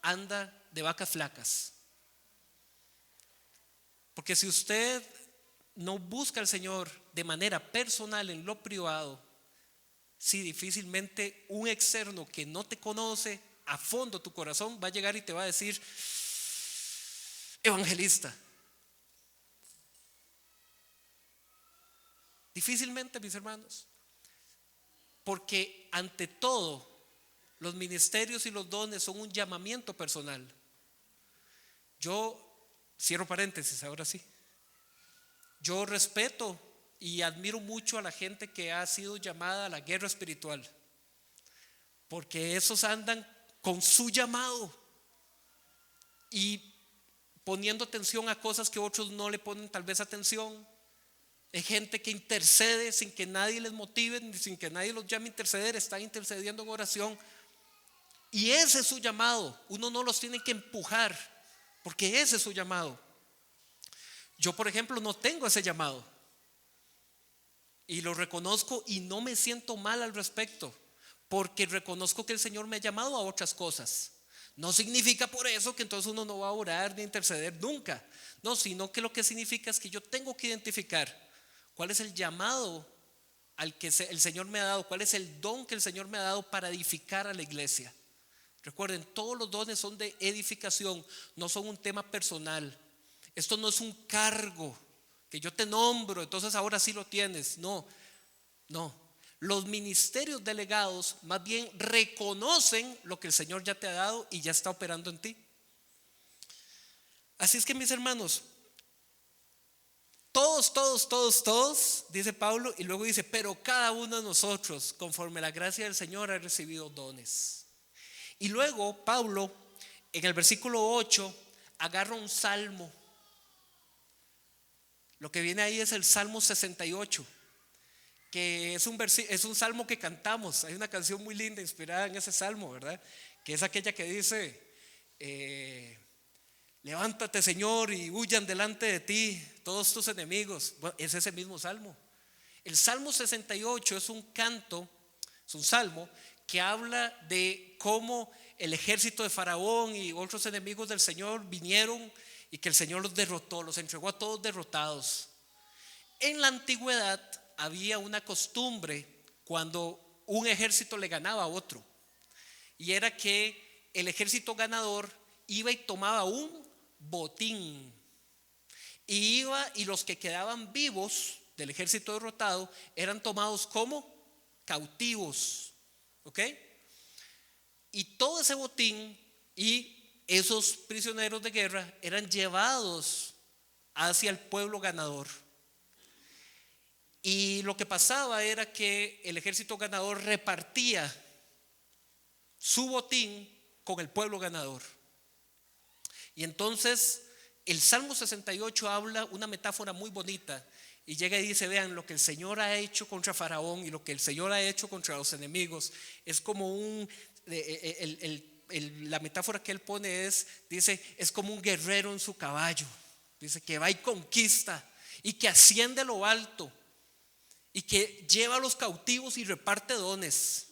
anda de vacas flacas. Porque si usted no busca al Señor de manera personal en lo privado, sí, difícilmente un externo que no te conoce a fondo tu corazón va a llegar y te va a decir, evangelista. Difícilmente, mis hermanos, porque ante todo los ministerios y los dones son un llamamiento personal. Yo cierro paréntesis, ahora sí. Yo respeto y admiro mucho a la gente que ha sido llamada a la guerra espiritual, porque esos andan con su llamado y poniendo atención a cosas que otros no le ponen tal vez atención. Hay gente que intercede sin que nadie les motive, ni sin que nadie los llame a interceder, están intercediendo en oración. Y ese es su llamado. Uno no los tiene que empujar, porque ese es su llamado. Yo, por ejemplo, no tengo ese llamado, y lo reconozco y no me siento mal al respecto, porque reconozco que el Señor me ha llamado a otras cosas. No significa por eso que entonces uno no va a orar ni interceder nunca. No, sino que lo que significa es que yo tengo que identificar cuál es el llamado al que el Señor me ha dado, cuál es el don que el Señor me ha dado para edificar a la iglesia. Recuerden, todos los dones son de edificación, no son un tema personal. Esto no es un cargo que yo te nombro, entonces ahora sí lo tienes. No. Los ministerios delegados más bien reconocen lo que el Señor ya te ha dado y ya está operando en ti. Así es que, mis hermanos, todos, dice Pablo, y luego dice, pero cada uno de nosotros, conforme la gracia del Señor, ha recibido dones. Y luego Pablo, en el versículo 8, agarra un salmo. Lo que viene ahí es el Salmo 68, que es un salmo que cantamos. Hay una canción muy linda inspirada en ese salmo, ¿verdad? Que es aquella que dice, levántate, Señor, y huyan delante de ti todos tus enemigos. Bueno, es ese mismo salmo. El Salmo 68 es un canto, es un salmo que habla de cómo el ejército de Faraón y otros enemigos del Señor vinieron y que el Señor los derrotó, los entregó a todos derrotados. En la antigüedad había una costumbre cuando un ejército le ganaba a otro, y era que el ejército ganador iba y tomaba un botín, y iba y los que quedaban vivos del ejército derrotado eran tomados como cautivos, ¿ok? Y todo ese botín y esos prisioneros de guerra eran llevados hacia el pueblo ganador. Y lo que pasaba era que el ejército ganador repartía su botín con el pueblo ganador. Y entonces el Salmo 68 habla una metáfora muy bonita y llega y dice: vean, lo que el Señor ha hecho contra Faraón y lo que el Señor ha hecho contra los enemigos es como la metáfora que él pone dice, es como un guerrero en su caballo. Dice que va y conquista y que asciende a lo alto y que lleva a los cautivos y reparte dones.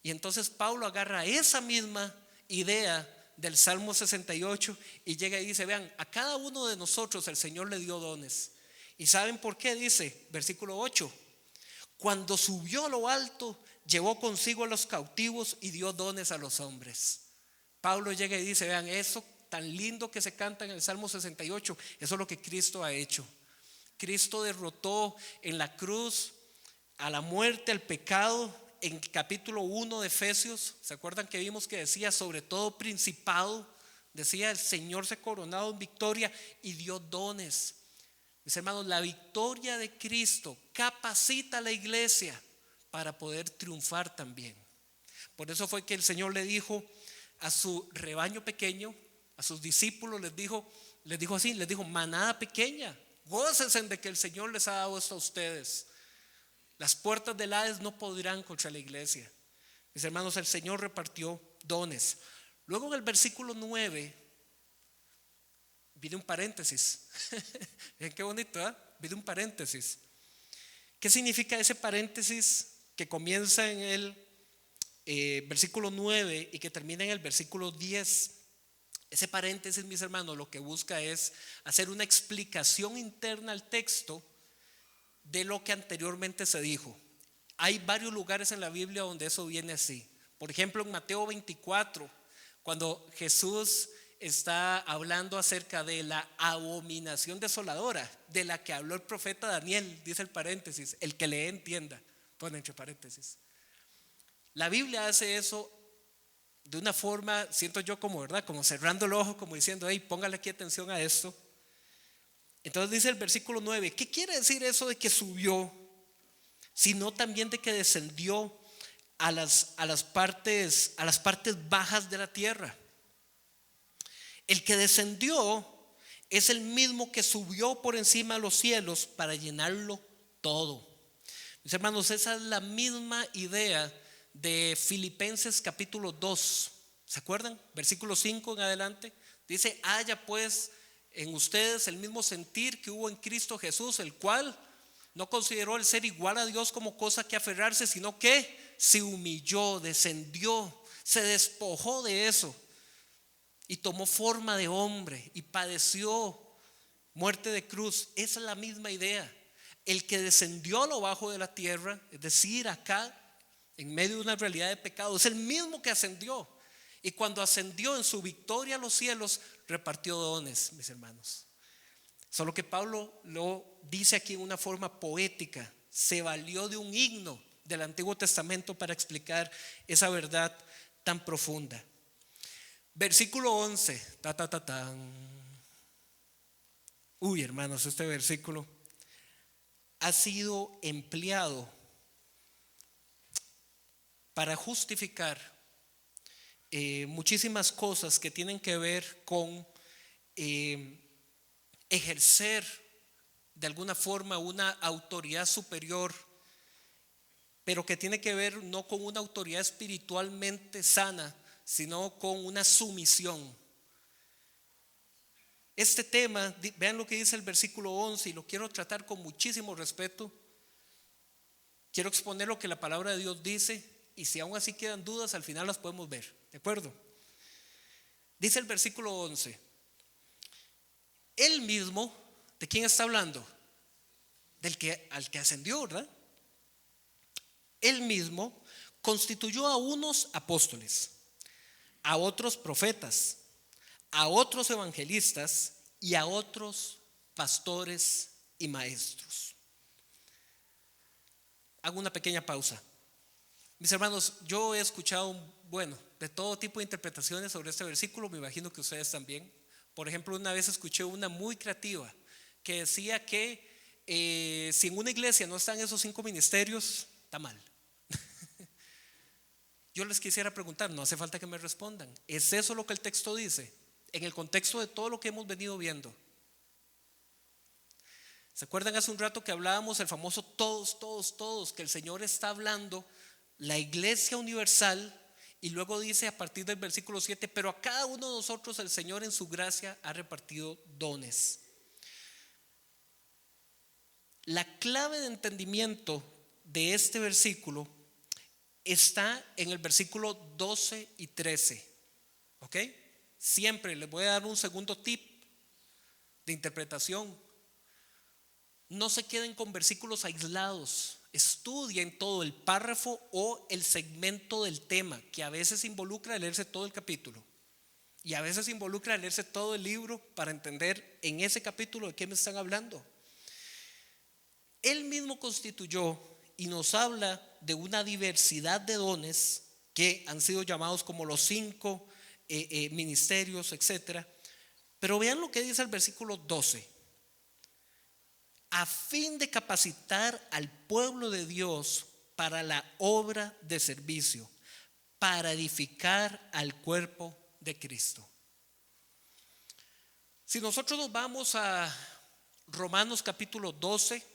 Y entonces Pablo agarra esa misma idea del Salmo 68 y llega y dice: vean, a cada uno de nosotros el Señor le dio dones. ¿Y saben por qué? Dice, versículo 8: cuando subió a lo alto, llevó consigo a los cautivos y dio dones a los hombres. Pablo llega y dice: vean, eso tan lindo que se canta en el Salmo 68, eso es lo que Cristo ha hecho. Cristo derrotó en la cruz a la muerte, al pecado. En el capítulo 1 de Efesios, ¿se acuerdan que vimos que decía sobre todo principado? Decía, el Señor se coronado en victoria y dio dones. Mis hermanos, la victoria de Cristo capacita a la iglesia para poder triunfar también. Por eso fue que el Señor le dijo a su rebaño pequeño, a sus discípulos, les dijo así, les dijo: manada pequeña, gócense de que el Señor les ha dado esto a ustedes. Las puertas del Hades no podrán contra la iglesia. Mis hermanos, el Señor repartió dones. Luego en el versículo 9 viene un paréntesis. Miren qué bonito, ¿eh? Viene un paréntesis. ¿Qué significa ese paréntesis que comienza en el versículo 9 y que termina en el versículo 10? Ese paréntesis, mis hermanos, lo que busca es hacer una explicación interna al texto de lo que anteriormente se dijo. Hay varios lugares en la Biblia donde eso viene así. Por ejemplo, en Mateo 24, cuando Jesús está hablando acerca de la abominación desoladora de la que habló el profeta Daniel, dice el paréntesis, el que lee entienda, pone entre paréntesis. La Biblia hace eso de una forma, siento yo como, ¿verdad? Como cerrando el ojo, como diciendo: hey, póngale aquí atención a esto. Entonces dice el versículo 9: ¿qué quiere decir eso de que subió? Sino también de que descendió a las partes bajas de la tierra. El que descendió es el mismo que subió por encima de los cielos para llenarlo todo. Mis hermanos, esa es la misma idea de Filipenses capítulo 2. ¿Se acuerdan? Versículo 5 en adelante. Dice: haya pues en ustedes el mismo sentir que hubo en Cristo Jesús, el cual no consideró el ser igual a Dios como cosa que aferrarse, sino que se humilló, descendió, se despojó de eso y tomó forma de hombre y padeció muerte de cruz. Esa es la misma idea. El que descendió a lo bajo de la tierra, es decir, acá en medio de una realidad de pecado, es el mismo que ascendió. Y cuando ascendió en su victoria a los cielos, repartió dones, mis hermanos. Solo que Pablo lo dice aquí en una forma poética. Se valió de un himno del Antiguo Testamento para explicar esa verdad tan profunda. Versículo 11. Uy, hermanos, este versículo ha sido empleado para justificar muchísimas cosas que tienen que ver con ejercer de alguna forma una autoridad superior, pero que tiene que ver no con una autoridad espiritualmente sana, sino con una sumisión. Este tema, vean lo que dice el versículo 11, y lo quiero tratar con muchísimo respeto. quiero exponer lo que la palabra de Dios dice, y si aún así quedan dudas, al final las podemos ver, ¿de acuerdo? Dice el versículo 11: Él mismo, ¿de quién está hablando? Al que ascendió, ¿verdad? Él mismo constituyó a unos apóstoles, a otros profetas, a otros evangelistas y a otros pastores y maestros. Hago una pequeña pausa. Mis hermanos, yo he escuchado, de todo tipo de interpretaciones sobre este versículo, me imagino que ustedes también. Por ejemplo, una vez escuché una muy creativa que decía que si en una iglesia no están esos 5 ministerios, está mal. Yo les quisiera preguntar, no hace falta que me respondan, ¿es eso lo que el texto dice? En el contexto de todo lo que hemos venido viendo. ¿Se acuerdan hace un rato que hablábamos el famoso todos, todos, todos? Que el Señor está hablando la iglesia universal, y luego dice a partir del versículo 7: pero a cada uno de nosotros el Señor en su gracia ha repartido dones. La clave de entendimiento de este versículo está en el versículo 12 y 13. ¿Ok? Siempre les voy a dar un segundo tip de interpretación. No se queden con versículos aislados. Estudien todo el párrafo o el segmento del tema, que a veces involucra leerse todo el capítulo y a veces involucra leerse todo el libro para entender en ese capítulo de qué me están hablando. Él mismo constituyó y nos habla de una diversidad de dones que han sido llamados como los 5 ministerios, etc. Pero vean lo que dice el versículo 12: a fin de capacitar al pueblo de Dios para la obra de servicio, para edificar al cuerpo de Cristo. Si nosotros nos vamos a Romanos capítulo 12,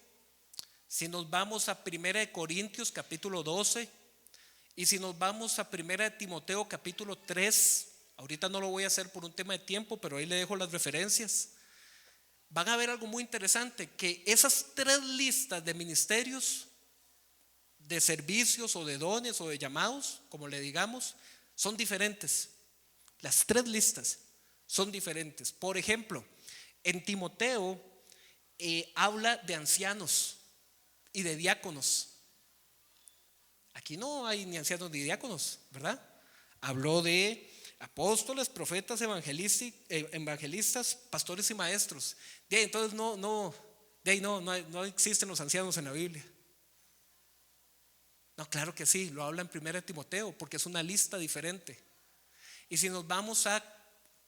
si nos vamos a 1 Corintios capítulo 12, y si nos vamos a 1 Timoteo capítulo 3, ahorita no lo voy a hacer por un tema de tiempo, pero ahí le dejo las referencias, van a ver algo muy interesante, que esas 3 listas de ministerios, de servicios o de dones o de llamados, como le digamos, son diferentes. Las 3 listas son diferentes. Por ejemplo, en Timoteo habla de ancianos y de diáconos. Aquí no hay ni ancianos ni diáconos, ¿verdad? Habló de apóstoles, profetas, evangelistas, pastores y maestros. De ahí, entonces no existen los ancianos en la Biblia. No, claro que sí, lo habla en 1 Timoteo, porque es una lista diferente. Y si nos vamos a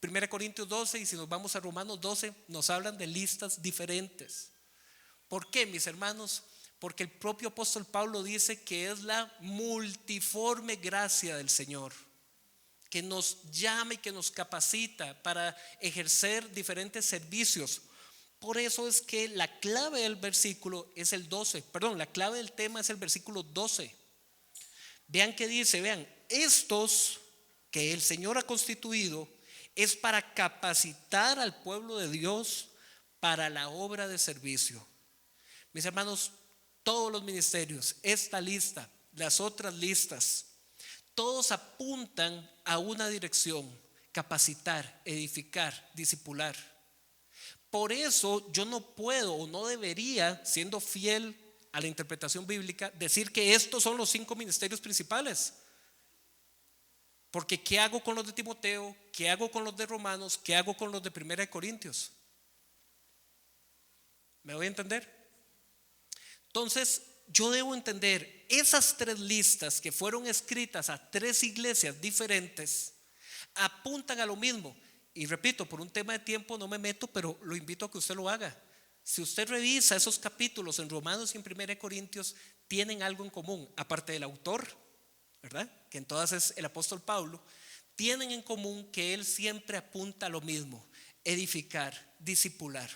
1 Corintios 12 y si nos vamos a Romanos 12, nos hablan de listas diferentes. ¿Por qué, mis hermanos? Porque el propio apóstol Pablo dice que es la multiforme gracia del Señor que nos llama y que nos capacita para ejercer diferentes servicios. Por eso es que la clave del versículo es el 12, la clave del tema es el versículo 12. Vean que dice, estos que el Señor ha constituido es para capacitar al pueblo de Dios para la obra de servicio. Mis hermanos, todos los ministerios, esta lista, las otras listas, todos apuntan a una dirección: capacitar, edificar, discipular. Por eso yo no puedo o no debería, siendo fiel a la interpretación bíblica, decir que estos son los 5 ministerios principales. Porque ¿qué hago con los de Timoteo? ¿Qué hago con los de Romanos? ¿Qué hago con los de 1 Corintios? ¿Me voy a entender? Entonces, yo debo entender esas 3 listas que fueron escritas a 3 iglesias diferentes apuntan a lo mismo. Y repito, por un tema de tiempo no me meto, pero lo invito a que usted lo haga. Si usted revisa esos capítulos en Romanos y en 1 Corintios, tienen algo en común, aparte del autor, ¿verdad? Que en todas es el apóstol Pablo. Tienen en común que él siempre apunta a lo mismo: edificar, discipular.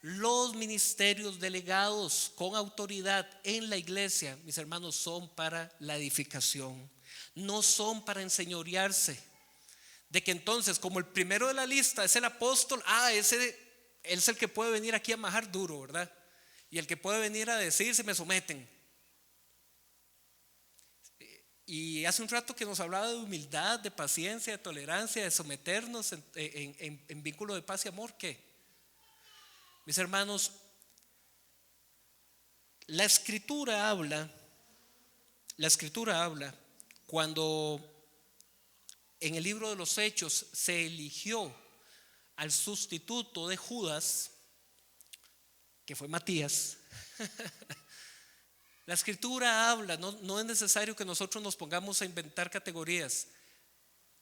Los ministerios delegados con autoridad en la iglesia, mis hermanos, son para la edificación, no son para enseñorearse. De que entonces, como el primero de la lista es el apóstol, ese es el que puede venir aquí a majar duro, ¿verdad? Y el que puede venir a decir: si me someten. Y hace un rato que nos hablaba de humildad, de paciencia, de tolerancia, de someternos en vínculo de paz y amor. ¿Qué? Mis hermanos, la escritura habla cuando en el libro de los Hechos se eligió al sustituto de Judas, que fue Matías. La escritura habla, no es necesario que nosotros nos pongamos a inventar categorías.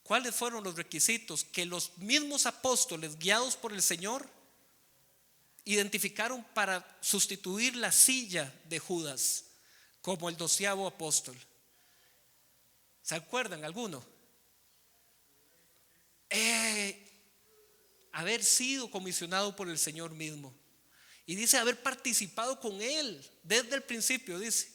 ¿Cuáles fueron los requisitos? Que los mismos apóstoles, guiados por el Señor, identificaron para sustituir la silla de Judas como el 12º apóstol. ¿Se acuerdan alguno? Haber sido comisionado por el Señor mismo. Y dice haber participado con Él desde el principio, dice.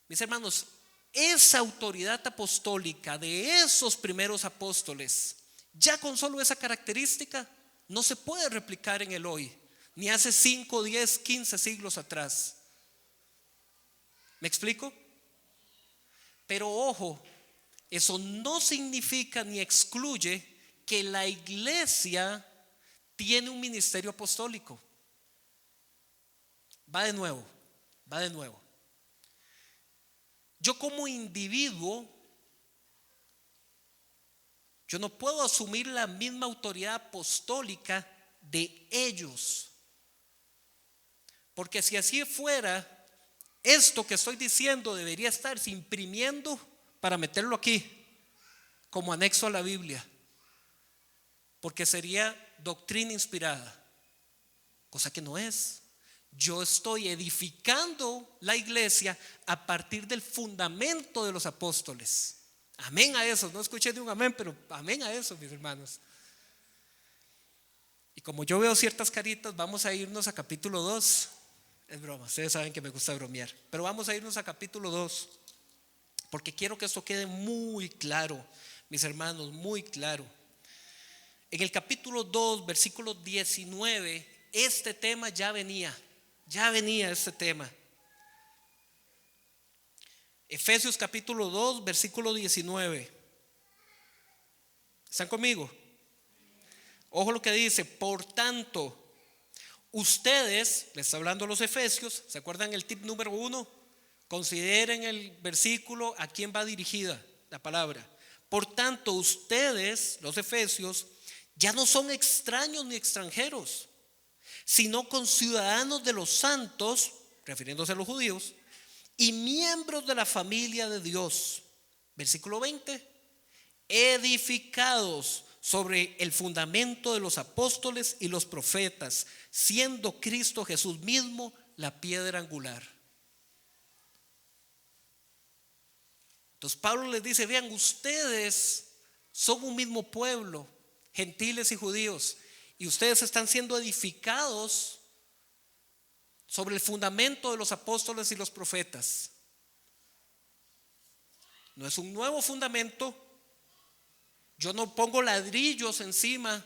Mis hermanos, esa autoridad apostólica de esos primeros apóstoles, ya con solo esa característica, no se puede replicar en el hoy, ni hace 5, 10, 15 siglos atrás. ¿Me explico? Pero ojo, eso no significa ni excluye que la iglesia tiene un ministerio apostólico. Va de nuevo. Yo como individuo, yo no puedo asumir la misma autoridad apostólica de ellos. Porque si así fuera, esto que estoy diciendo debería estarse imprimiendo para meterlo aquí, como anexo a la Biblia. Porque sería doctrina inspirada, cosa que no es. Yo estoy edificando la iglesia a partir del fundamento de los apóstoles. Amén a eso. No escuché de un amén, pero amén a eso, mis hermanos. Y como yo veo ciertas caritas, vamos a irnos a capítulo 2. Es broma, ustedes saben que me gusta bromear, pero vamos a irnos a capítulo 2, porque quiero que esto quede muy claro, mis hermanos, muy claro. En el capítulo 2, versículo 19, este tema ya venía este tema. Efesios capítulo 2, versículo 19. ¿Están conmigo? Ojo lo que dice: por tanto, ustedes, les está hablando a los efesios, ¿se acuerdan el tip número 1? Consideren el versículo a quién va dirigida la palabra. Por tanto, ustedes, los efesios, ya no son extraños ni extranjeros, sino conciudadanos de los santos, refiriéndose a los judíos, y miembros de la familia de Dios. Versículo 20: edificados sobre el fundamento de los apóstoles y los profetas, siendo Cristo Jesús mismo la piedra angular. Entonces Pablo les dice: vean, ustedes son un mismo pueblo, gentiles y judíos, y ustedes están siendo edificados sobre el fundamento de los apóstoles y los profetas. No es un nuevo fundamento. Yo no pongo ladrillos encima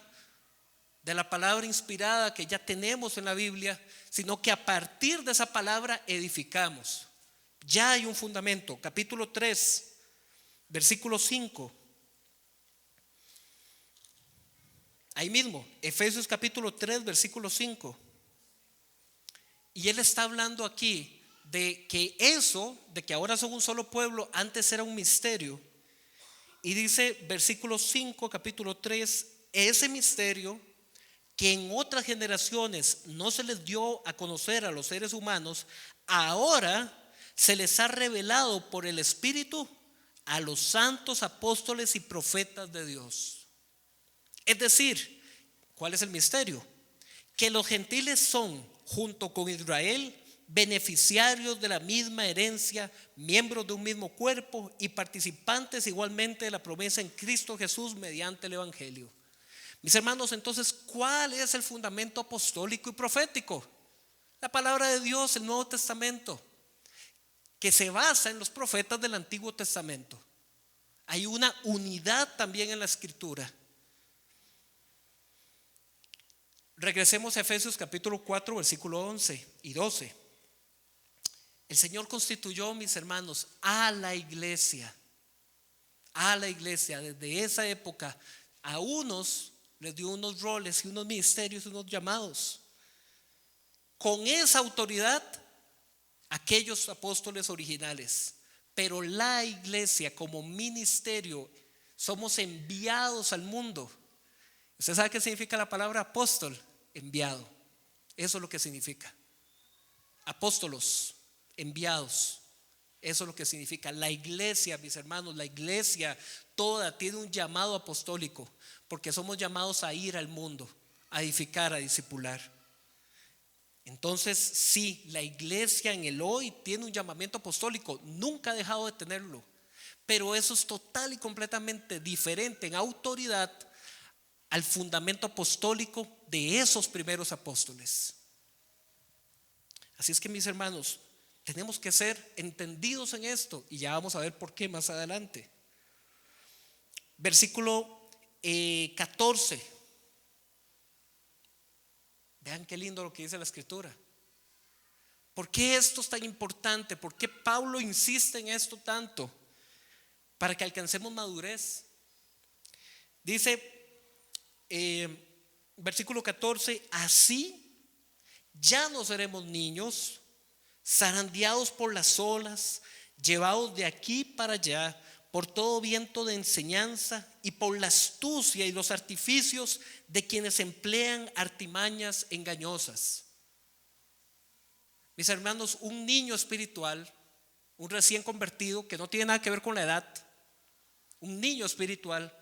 de la palabra inspirada que ya tenemos en la Biblia, sino que a partir de esa palabra edificamos. Ya hay un fundamento. Capítulo 3, versículo 5. Ahí mismo, Efesios capítulo 3, versículo 5. Y él está hablando aquí de que eso, de que ahora son un solo pueblo, antes era un misterio. Y dice versículo 5, capítulo 3, ese misterio que en otras generaciones no se les dio a conocer a los seres humanos, ahora se les ha revelado por el Espíritu a los santos apóstoles y profetas de Dios. Es decir, ¿cuál es el misterio? Que los gentiles son, junto con Israel, beneficiarios de la misma herencia, miembros de un mismo cuerpo y participantes igualmente de la promesa en Cristo Jesús mediante el Evangelio. Mis hermanos, entonces, ¿cuál es el fundamento apostólico y profético? La palabra de Dios, el Nuevo Testamento, que se basa en los profetas del Antiguo Testamento. Hay una unidad también en la Escritura. Regresemos a Efesios capítulo 4, versículo 11 y 12. El Señor constituyó, mis hermanos, a la iglesia. A la iglesia. Desde esa época a unos les dio unos roles y unos ministerios, unos llamados. Con esa autoridad, aquellos apóstoles originales. Pero la iglesia como ministerio, somos enviados al mundo. ¿Usted sabe qué significa la palabra apóstol? Enviado. Eso es lo que significa. Apóstolos, enviados. Eso es lo que significa. La iglesia, mis hermanos, la iglesia toda tiene un llamado apostólico, porque somos llamados a ir al mundo, a edificar, a discipular. Entonces, sí, la iglesia en el hoy tiene un llamamiento apostólico, nunca ha dejado de tenerlo, pero eso es total y completamente diferente en autoridad al fundamento apostólico de esos primeros apóstoles. Así es que, mis hermanos, tenemos que ser entendidos en esto, y ya vamos a ver por qué más adelante. Versículo 14. Vean qué lindo lo que dice la escritura. ¿Por qué esto es tan importante? ¿Por qué Pablo insiste en esto tanto? Para que alcancemos madurez. Dice versículo 14: así ya no seremos niños, zarandeados por las olas, llevados de aquí para allá por todo viento de enseñanza y por la astucia y los artificios de quienes emplean artimañas engañosas. Mis hermanos, un niño espiritual, un recién convertido, que no tiene nada que ver con la edad, un niño espiritual,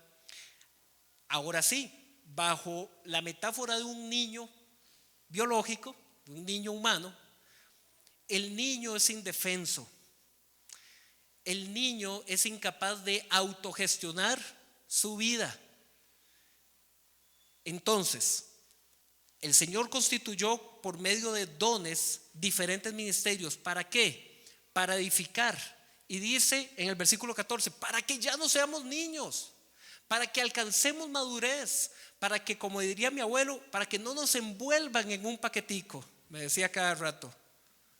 ahora sí, bajo la metáfora de un niño biológico, de un niño humano, el niño es indefenso. El niño es incapaz de autogestionar su vida. Entonces, el Señor constituyó por medio de dones diferentes ministerios. ¿Para qué? Para edificar. Y dice en el versículo 14: para que ya no seamos niños, para que alcancemos madurez, para que, como diría mi abuelo, para que no nos envuelvan en un paquetico. Me decía cada rato.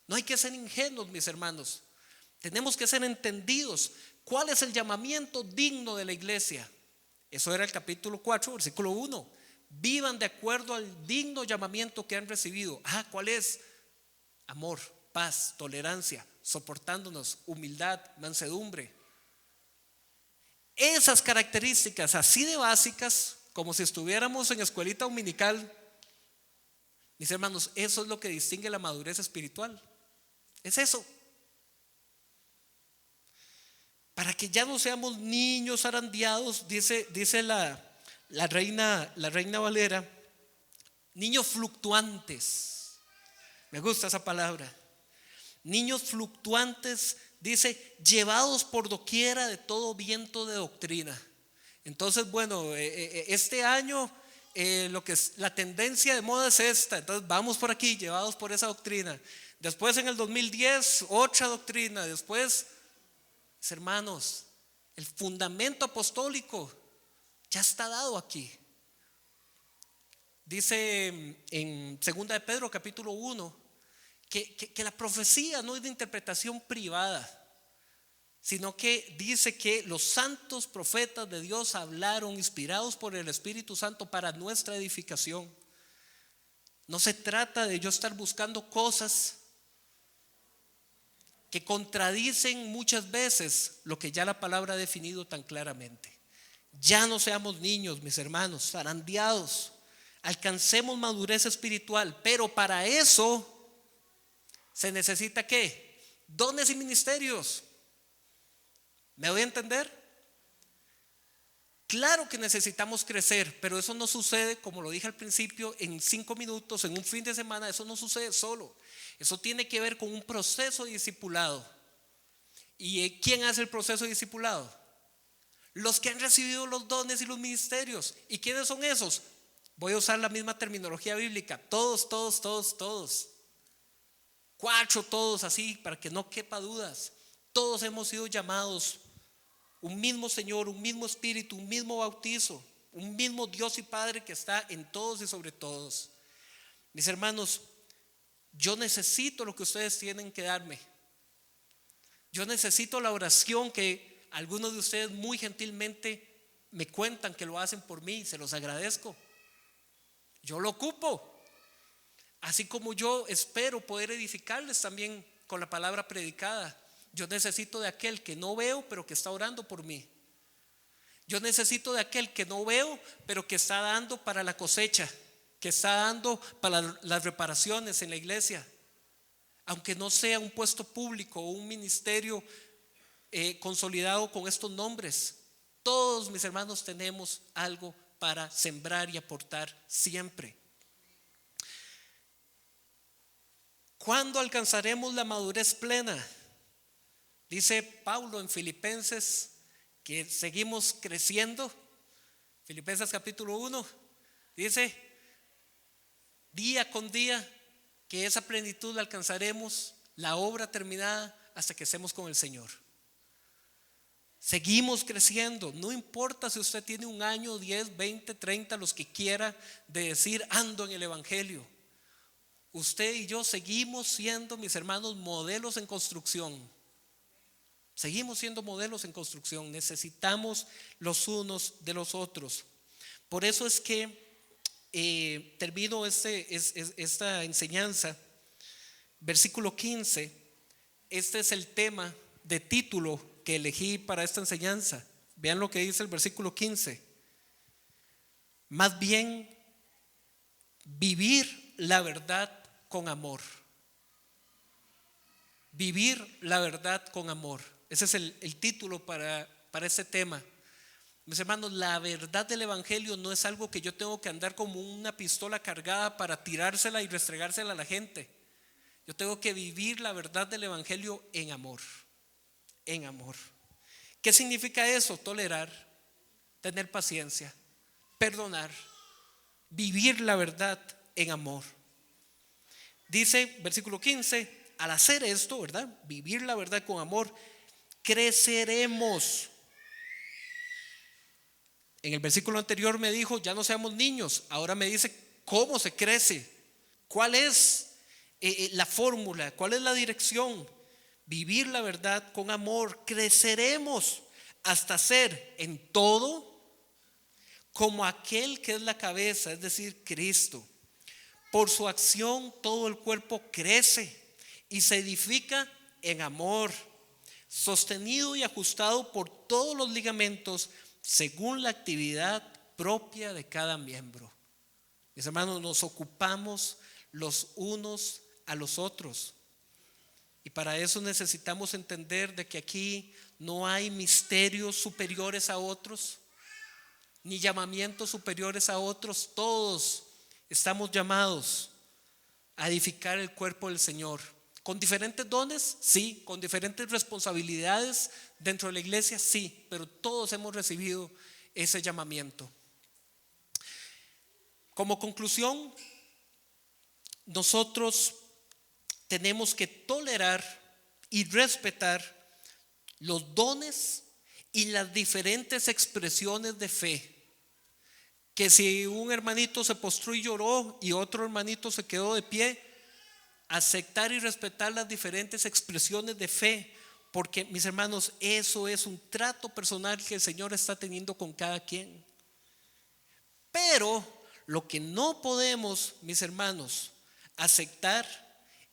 No hay que ser ingenuos, mis hermanos. Tenemos que ser entendidos. ¿Cuál es el llamamiento digno de la iglesia? Eso era el capítulo 4, versículo 1. Vivan de acuerdo al digno llamamiento que han recibido. ¿Cuál es? Amor, paz, tolerancia, soportándonos, humildad, mansedumbre. Esas características así de básicas, como si estuviéramos en escuelita dominical, mis hermanos, eso es lo que distingue la madurez espiritual. Es eso. Para que ya no seamos niños zarandeados, dice la reina Valera, niños fluctuantes. Me gusta esa palabra. Niños fluctuantes, dice, llevados por doquiera de todo viento de doctrina. Entonces, bueno, este año lo que es la tendencia de moda es esta. Entonces vamos por aquí, llevados por esa doctrina. Después en el 2010 otra doctrina. Después, hermanos, el fundamento apostólico ya está dado aquí. Dice en 2 de Pedro capítulo 1 que la profecía no es de interpretación privada, sino que dice que los santos profetas de Dios hablaron inspirados por el Espíritu Santo para nuestra edificación. No se trata de yo estar buscando cosas que contradicen muchas veces lo que ya la palabra ha definido tan claramente. Ya no seamos niños, mis hermanos, zarandeados. Alcancemos madurez espiritual, pero para eso se necesita ¿qué? Dones y ministerios. ¿Me voy a entender? Claro que necesitamos crecer, pero eso no sucede, como lo dije al principio, en 5 minutos, en un fin de semana. Eso no sucede solo. Eso tiene que ver con un proceso de discipulado. ¿Y quién hace el proceso de discipulado? Los que han recibido los dones y los ministerios. ¿Y quiénes son esos? Voy a usar la misma terminología bíblica. Todos. 4 todos, así, para que no quepa dudas. Todos hemos sido llamados. Un mismo Señor, un mismo Espíritu, un mismo bautizo, un mismo Dios y Padre que está en todos y sobre todos. Mis hermanos, yo necesito lo que ustedes tienen que darme. Yo necesito la oración que algunos de ustedes muy gentilmente me cuentan que lo hacen por mí, se los agradezco. Yo lo ocupo. Así como yo espero poder edificarles también con la palabra predicada. Yo necesito de aquel que no veo, pero que está orando por mí. Yo necesito de aquel que no veo, pero que está dando para la cosecha, que está dando para las reparaciones en la iglesia. Aunque no sea un puesto público o un ministerio consolidado con estos nombres, todos mis hermanos tenemos algo para sembrar y aportar siempre. ¿Cuándo alcanzaremos la madurez plena? Dice Pablo en Filipenses que seguimos creciendo. Filipenses capítulo 1 dice, día con día, que esa plenitud la alcanzaremos, la obra terminada hasta que estemos con el Señor. Seguimos creciendo, no importa si usted tiene un año, 10, 20, 30, los que quiera, de decir ando en el evangelio. Usted y yo seguimos siendo, mis hermanos, modelos en construcción. Seguimos siendo modelos en construcción. Necesitamos los unos de los otros. Por eso es que termino esta enseñanza. Versículo 15. Este es el tema de título que elegí para esta enseñanza. Vean lo que dice el versículo 15. Más bien, vivir la verdad con amor. Vivir la verdad con amor. Ese es el título para este tema. Mis hermanos, la verdad del evangelio no es algo que yo tengo que andar como una pistola cargada para tirársela y restregársela a la gente. Yo tengo que vivir la verdad del evangelio en amor. En amor. ¿Qué significa eso? Tolerar, tener paciencia, perdonar, vivir la verdad en amor. Dice, versículo 15, al hacer esto, ¿verdad? Vivir la verdad con amor, creceremos. En el versículo anterior me dijo, ya no seamos niños. Ahora me dice, ¿cómo se crece? ¿Cuál es la fórmula? ¿Cuál es la dirección? Vivir la verdad con amor. Creceremos hasta ser en todo como aquel que es la cabeza, es decir, Cristo. Por su acción todo el cuerpo crece y se edifica en amor, sostenido y ajustado por todos los ligamentos según la actividad propia de cada miembro. Mis hermanos, nos ocupamos los unos a los otros. Y para eso necesitamos entender de que aquí no hay misterios superiores a otros, ni llamamientos superiores a otros. Todos estamos llamados a edificar el cuerpo del Señor. ¿Con diferentes dones? Sí. ¿Con diferentes responsabilidades dentro de la iglesia? Sí. Pero todos hemos recibido ese llamamiento. Como conclusión, nosotros tenemos que tolerar y respetar los dones y las diferentes expresiones de fe. Que si un hermanito se postró y lloró y otro hermanito se quedó de pie, aceptar y respetar las diferentes expresiones de fe, porque mis hermanos, eso es un trato personal que el Señor está teniendo con cada quien. Pero lo que no podemos, mis hermanos, aceptar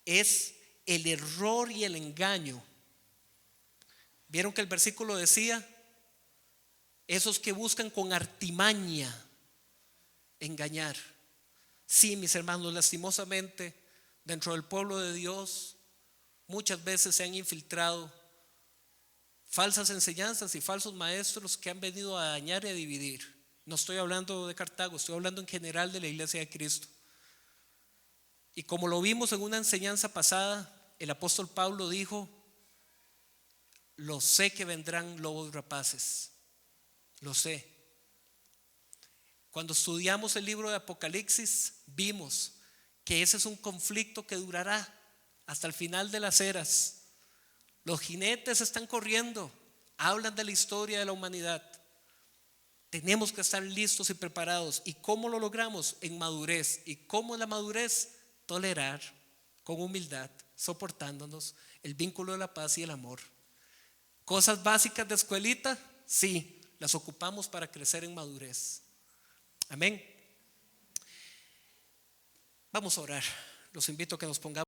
es el error y el engaño. ¿Vieron que el versículo decía? Esos que buscan con artimaña engañar. Sí, mis hermanos, lastimosamente dentro del pueblo de Dios muchas veces se han infiltrado falsas enseñanzas y falsos maestros que han venido a dañar y a dividir. No estoy hablando de Cartago, estoy hablando en general de la iglesia de Cristo. Y como lo vimos en una enseñanza pasada, el apóstol Pablo dijo: lo sé que vendrán lobos rapaces, lo sé. Cuando estudiamos el libro de Apocalipsis, vimos que ese es un conflicto que durará hasta el final de las eras. Los jinetes están corriendo, hablan de la historia de la humanidad. Tenemos que estar listos y preparados. ¿Y cómo lo logramos? En madurez. ¿Y cómo es la madurez? Tolerar con humildad, soportándonos, el vínculo de la paz y el amor. Cosas básicas de escuelita, sí, las ocupamos para crecer en madurez. Amén. Vamos a orar. Los invito a que nos pongamos.